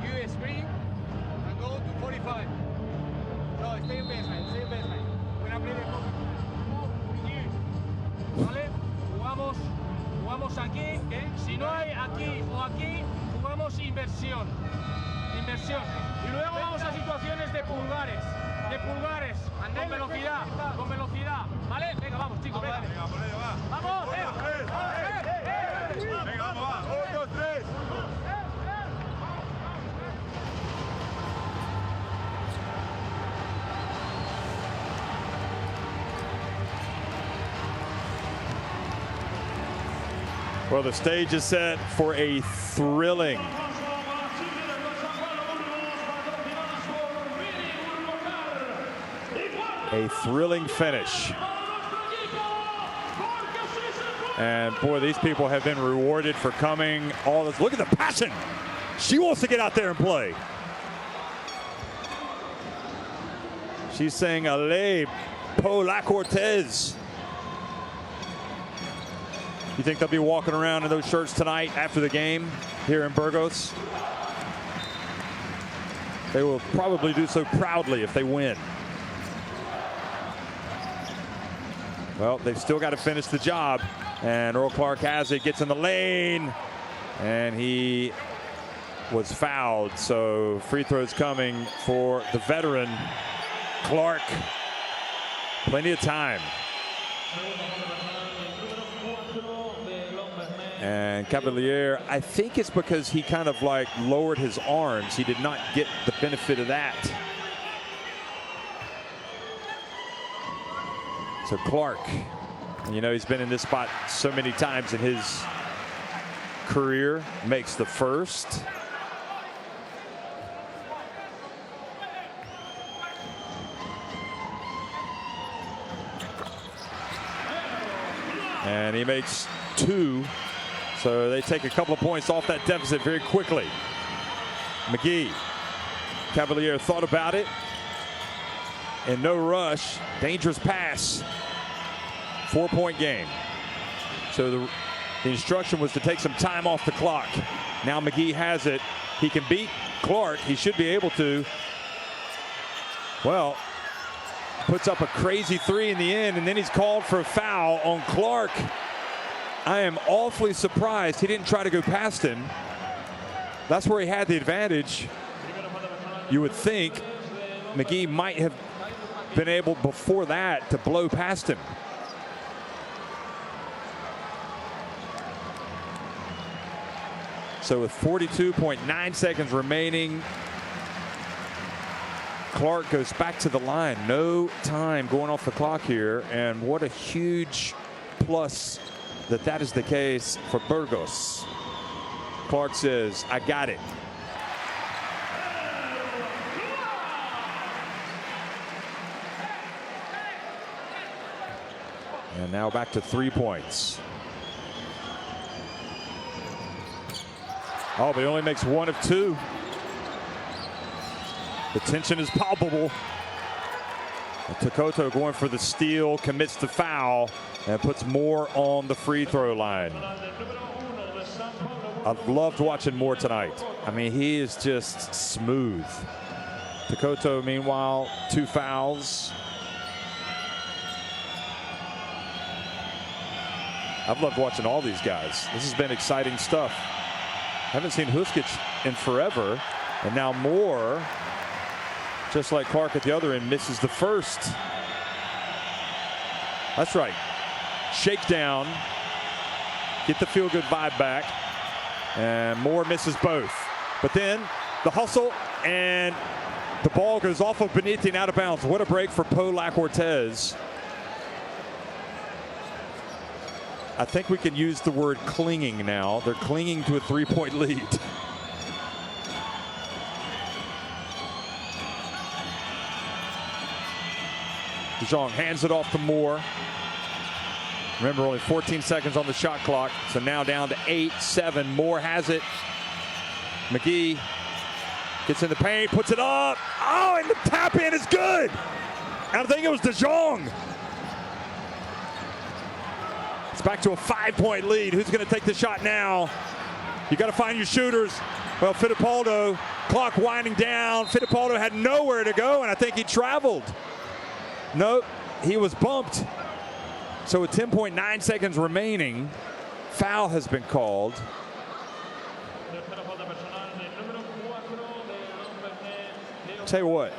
You spring and go to 45. No, stay in baseline, stay in baseline. We're gonna play the ¿vale? Jugamos aquí, si no hay aquí o aquí, jugamos inversión. Inversión. Y luego vamos a situaciones de pulgares, con velocidad, ¿vale? Venga, vamos, chicos, venga. ¡Vamos! ¡Venga, vamos, va! 1, 2, 3. Well, the stage is set for a thrilling finish. And boy, these people have been rewarded for coming all this. Look at the passion. She wants to get out there and play. She's saying, "Allez, Pau-Lacq-Orthez." You think they'll be walking around in those shirts tonight after the game here in Burgos? They will probably do so proudly if they win. Well, they've still got to finish the job. And Earl Clark has it, gets in the lane, and he was fouled. So free throws coming for the veteran Clark. Plenty of time. And Cavalier, I think it's because he kind of like lowered his arms. He did not get the benefit of that. So Clark, you know, he's been in this spot so many times in his career, makes the first. And he makes 2. So they take a couple of points off that deficit very quickly. McGee, Cavalier thought about it. And no rush, dangerous pass. 4-point game. So the instruction was to take some time off the clock. Now McGee has it. He can beat Clark. He should be able to. Well, puts up a crazy 3 in the end, and then he's called for a foul on Clark. I am awfully surprised he didn't try to go past him. That's where he had the advantage. You would think McGee might have been able before that to blow past him. So with 42.9 seconds remaining, Clark goes back to the line. No time going off the clock here, and what a huge plus that is the case for Burgos. Clark says, "I got it." And now back to 3 points. Oh, but he only makes 1 of 2. The tension is palpable. Takoto going for the steal, commits the foul, and puts more on the free throw line. I've loved watching Moore tonight. I mean, he is just smooth. Takoto, meanwhile, 2 fouls. I've loved watching all these guys. This has been exciting stuff. Haven't seen Huskic in forever, and now Moore, just like Clark at the other end, misses the first. That's right. Shakedown. Get the feel-good vibe back. And Moore misses both. But then the hustle, and the ball goes off of Beniti and out of bounds. What a break for Pau-Lacq-Orthez. I think we can use the word clinging now. They're clinging to a 3-point lead. De Jong hands it off to Moore. Remember, only 14 seconds on the shot clock, so now down to 8-7. Moore has it. McGee gets in the paint, puts it up. Oh, and the tap in is good. I think it was De Jong. It's back to a 5-point lead. Who's going to take the shot now? You got to find your shooters. Well, Fittipaldo, clock winding down. Fittipaldo had nowhere to go, and I think he traveled. Nope, he was bumped. So with 10.9 seconds remaining, foul has been called. Tell you what,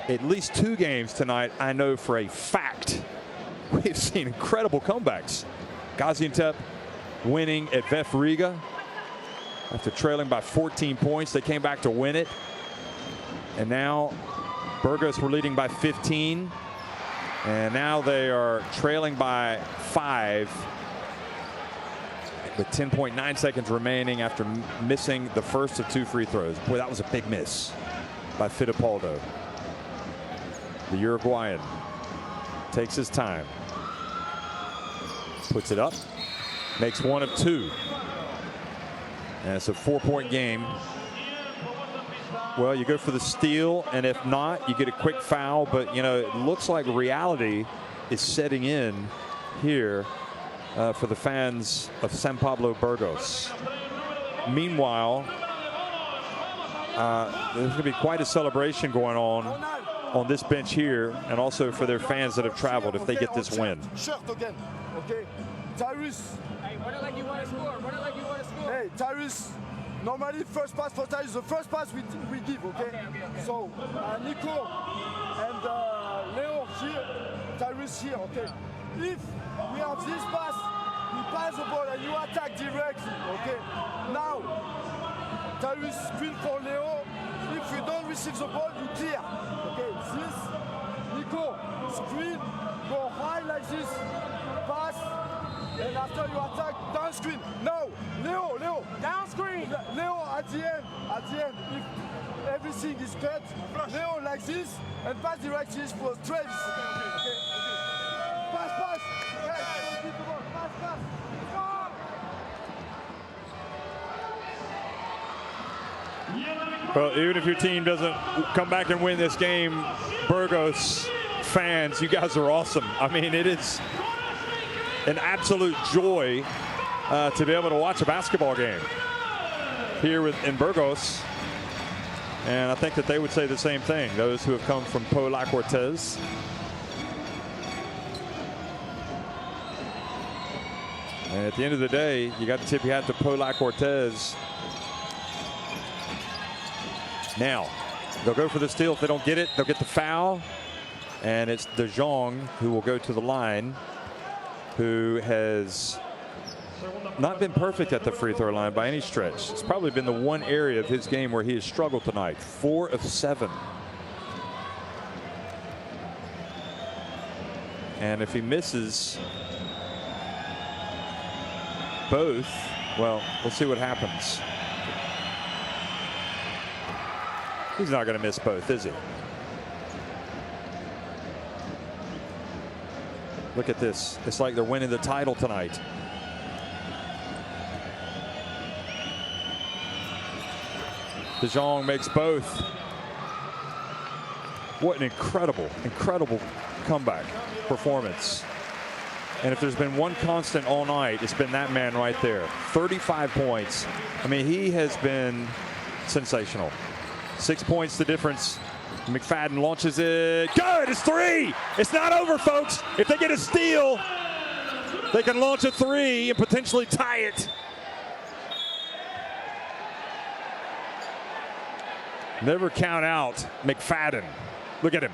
at least 2 games tonight, I know for a fact, we've seen incredible comebacks. Gaziantep winning at VF Riga after trailing by 14 points. They came back to win it. And now Burgos were leading by 15. And now they are trailing by 5 with 10.9 seconds remaining after missing the first of 2 free throws. Boy, that was a big miss by Fittipaldo. The Uruguayan takes his time, puts it up, makes 1 of 2. And it's a 4-point game. Well, you go for the steal, and if not, you get a quick foul. But, you know, it looks like reality is setting in here for the fans of San Pablo Burgos. Meanwhile, there's going to be quite a celebration going on this bench here, and also for their fans that have traveled if they get this win. Okay, Tyrus. Hey, run it like you want to score. Run it like you want to score. Hey, Tyrus. Normally, first pass for Tyrus, the first pass we give, okay? So, Nico and Leo here, Tyrus here, okay? If we have this pass, we pass the ball and you attack directly, okay? Now, Tyrus screen for Leo. If you don't receive the ball, you clear, okay? This, Nico, screen, go high like this, pass, and after you attack, down screen. No, Leo, Down screen. Leo at the end, if everything is cut, Leo like this, and pass directly for Travis. Okay. Pass. Yes, pass. Well, even if your team doesn't come back and win this game, Burgos fans, you guys are awesome. I mean, it is an absolute joy to be able to watch a basketball game here in Burgos. And I think that they would say the same thing, those who have come from Pau-Lacq-Orthez. And at the end of the day, you got to tip your hat to Pau-Lacq-Orthez. Now, they'll go for the steal. If they don't get it, they'll get the foul. And it's De Jong who will go to the line, who has not been perfect at the free throw line by any stretch. It's probably been the one area of his game where he has struggled tonight. 4 of 7. And if he misses both, well, we'll see what happens. He's not going to miss both, is he? Look at this. It's like they're winning the title tonight. De Jong makes both. What an incredible comeback performance. And if there's been one constant all night, it's been that man right there. 35 points. I mean, he has been sensational. 6 points the difference. McFadden launches it. Good, it's 3. It's not over, folks. If they get a steal, they can launch a 3 and potentially tie it. Never count out McFadden. Look at him.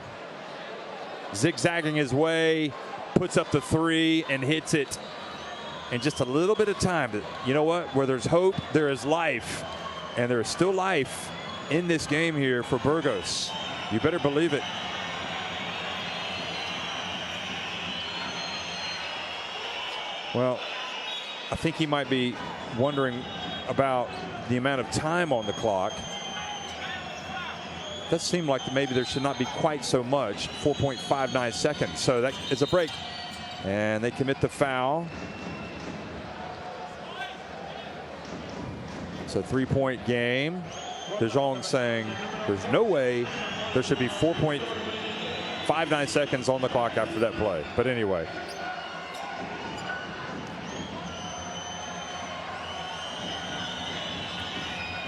Zigzagging his way, puts up the 3 and hits it. and just a little bit of time. You know what? Where there's hope, there is life. And there is still life in this game here for Burgos. You better believe it. Well, I think he might be wondering about the amount of time on the clock. Does seem like maybe there should not be quite so much. 4.59 seconds. So that is a break. And they commit the foul. It's a 3-point game. De Jong saying there's no way there should be 4.59 seconds on the clock after that play. But anyway.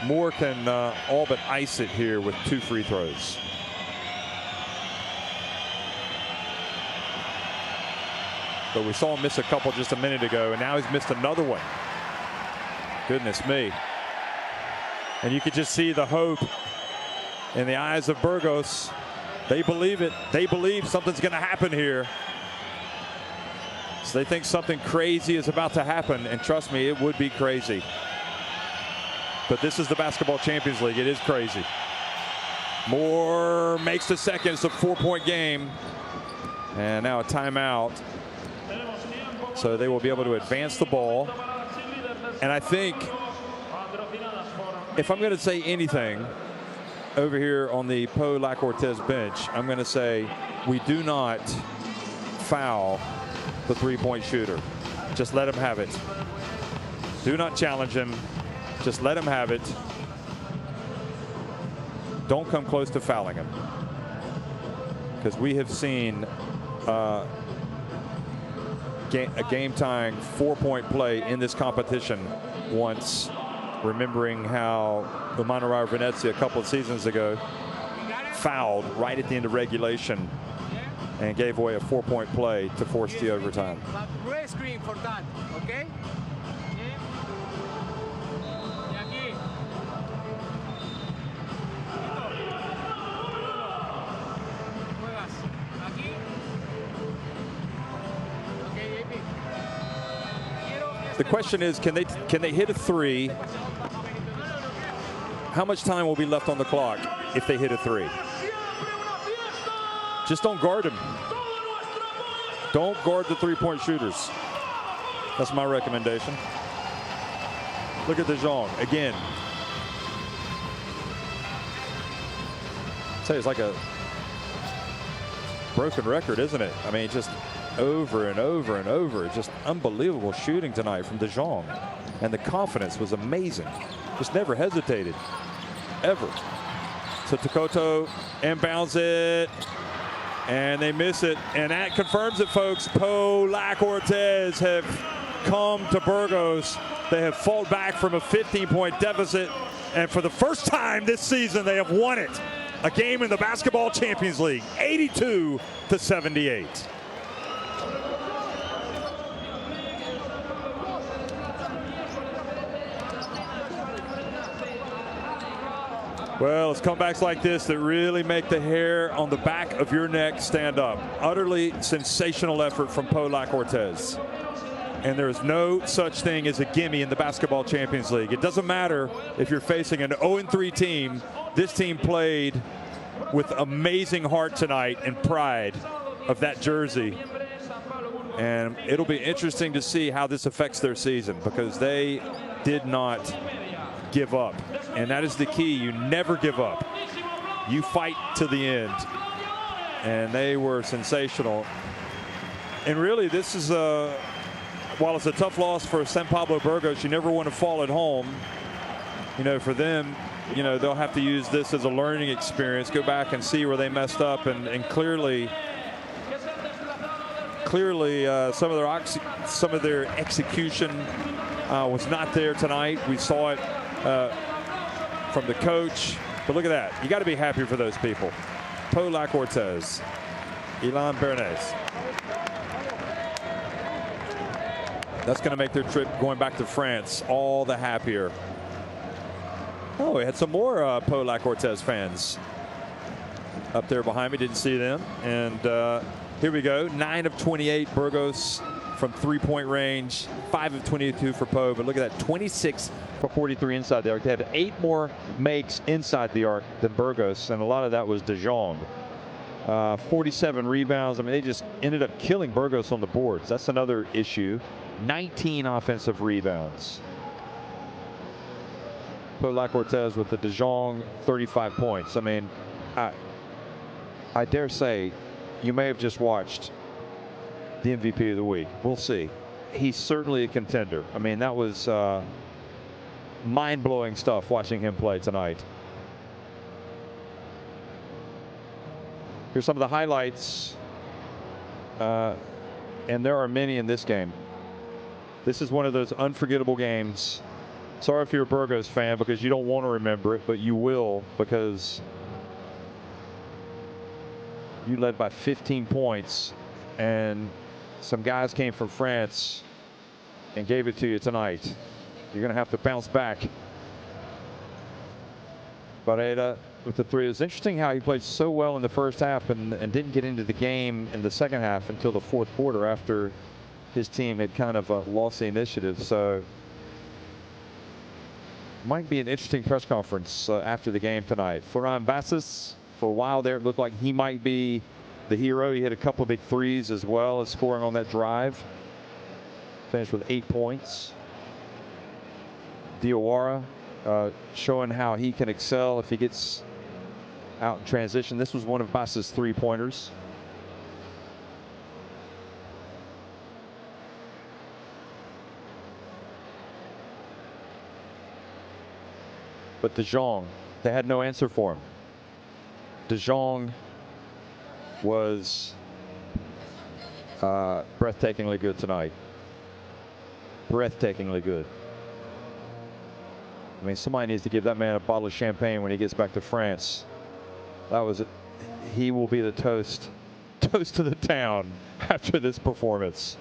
Moore can all but ice it here with 2 free throws. But we saw him miss a couple just a minute ago, and now he's missed another one. Goodness me. And you could just see the hope in the eyes of Burgos. They believe it. They believe something's going to happen here. So they think something crazy is about to happen, and trust me, it would be crazy. But this is the Basketball Champions League. It is crazy. Moore makes the second. It's a 4-point game. And now a timeout. So they will be able to advance the ball. And I think if I'm going to say anything over here on the Pau-Lacq-Orthez bench, I'm going to say we do not foul the 3-point shooter. Just let him have it. Do not challenge him. Just let him have it. Don't come close to fouling him. Because we have seen a game-tying 4-point play in this competition once, remembering how the Monterrey Venezia a couple of seasons ago fouled right at the end of regulation and gave away a 4-point play to force the overtime. Red screen for that, okay? The question is, can they hit a 3? How much time will be left on the clock if they hit a 3? Just don't guard him. Don't guard the 3-point shooters. That's my recommendation. Look at De Jong again. I'd say it's like a broken record, isn't it? I mean, just over and over and over. Just unbelievable shooting tonight from De Jong. And the confidence was amazing. Just never hesitated. Ever. So Tokoto inbounds it. And they miss it. And that confirms it, folks. Pau-Lacq-Orthez have come to Burgos. They have fought back from a 15-point deficit. And for the first time this season, they have won it. A game in the Basketball Champions League. 82-78. Well, it's comebacks like this that really make the hair on the back of your neck stand up. Utterly sensational effort from Pau-Lacq-Orthez. And there is no such thing as a gimme in the Basketball Champions League. It doesn't matter if you're facing an 0-3 team. This team played with amazing heart tonight and pride of that jersey. And it'll be interesting to see how this affects their season, because they did not give up. And that is the key. You never give up. You fight to the end. And they were sensational. And really, this is while it's a tough loss for San Pablo Burgos, you never want to fall at home. You know, for them, you know, they'll have to use this as a learning experience, go back and see where they messed up, and clearly some of their execution was not there tonight. We saw it from the coach. But look at that. You got to be happy for those people. Pau-Lacq-Orthez, Ilan Bernays. That's going to make their trip going back to France all the happier. Oh, we had some more Pau-Lacq-Orthez fans up there behind me. Didn't see them. And here we go. 9 of 28 Burgos from three-point range. 5 of 22 for Poe, but look at that, 26 for 43 inside the arc. They had 8 more makes inside the arc than Burgos, and a lot of that was De Jong. 47 rebounds. I mean, they just ended up killing Burgos on the boards. That's another issue. 19 offensive rebounds. Pau-Lacq-Orthez with the De Jong 35 points. I mean, I dare say you may have just watched the MVP of the week. We'll see. He's certainly a contender. I mean, that was mind-blowing stuff watching him play tonight. Here's some of the highlights, and there are many in this game. This is one of those unforgettable games. Sorry if you're a Burgos fan because you don't want to remember it, but you will because you led by 15 points, and some guys came from France and gave it to you tonight. You're going to have to bounce back. Barrera with the 3. It was interesting how he played so well in the first half and didn't get into the game in the second half until the fourth quarter after his team had kind of lost the initiative. So might be an interesting press conference after the game tonight. Ferran Bassis, for a while there, it looked like he might be the hero. He hit a couple of big threes as well as scoring on that drive. Finished with 8 points. Diawara showing how he can excel if he gets out in transition. This was one of Bassis' three-pointers. But De Jong, they had no answer for him. De Jong was breathtakingly good tonight. Breathtakingly good. I mean, somebody needs to give that man a bottle of champagne when he gets back to France. That was it. He will be the toast to the town after this performance.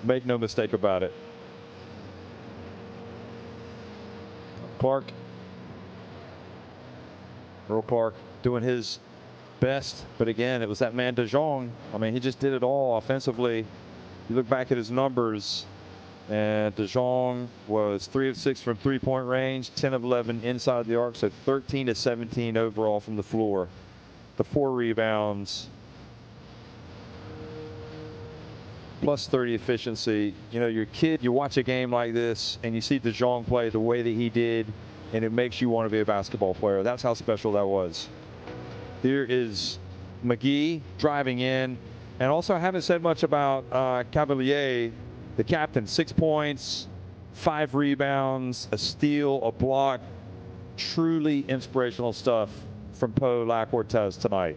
Make no mistake about it. Clark. Earl Clark doing his best, but again, it was that man De Jong. I mean, he just did it all offensively. You look back at his numbers, and De Jong was 3 of 6 from three-point range, 10 of 11 inside the arc, so 13 of 17 overall from the floor. The 4 rebounds, plus 30 efficiency. You know, your kid, you watch a game like this, and you see De Jong play the way that he did, and it makes you want to be a basketball player. That's how special that was. Here is McGee driving in. And also, I haven't said much about Cavalier, the captain. 6 points, 5 rebounds, a steal, a block. Truly inspirational stuff from Pau-Lacq-Orthez tonight.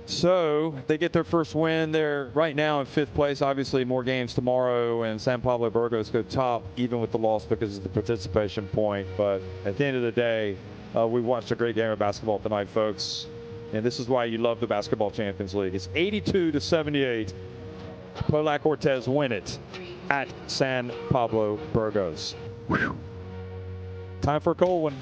So they get their first win. They're right now in 5th place. Obviously, more games tomorrow, and San Pablo Burgos go top, even with the loss because of the participation point. But at the end of the day, we watched a great game of basketball tonight, folks. And this is why you love the Basketball Champions League. It's 82-78. Pau-Lacq-Orthez win it at San Pablo Burgos. Whew. Time for a cold one.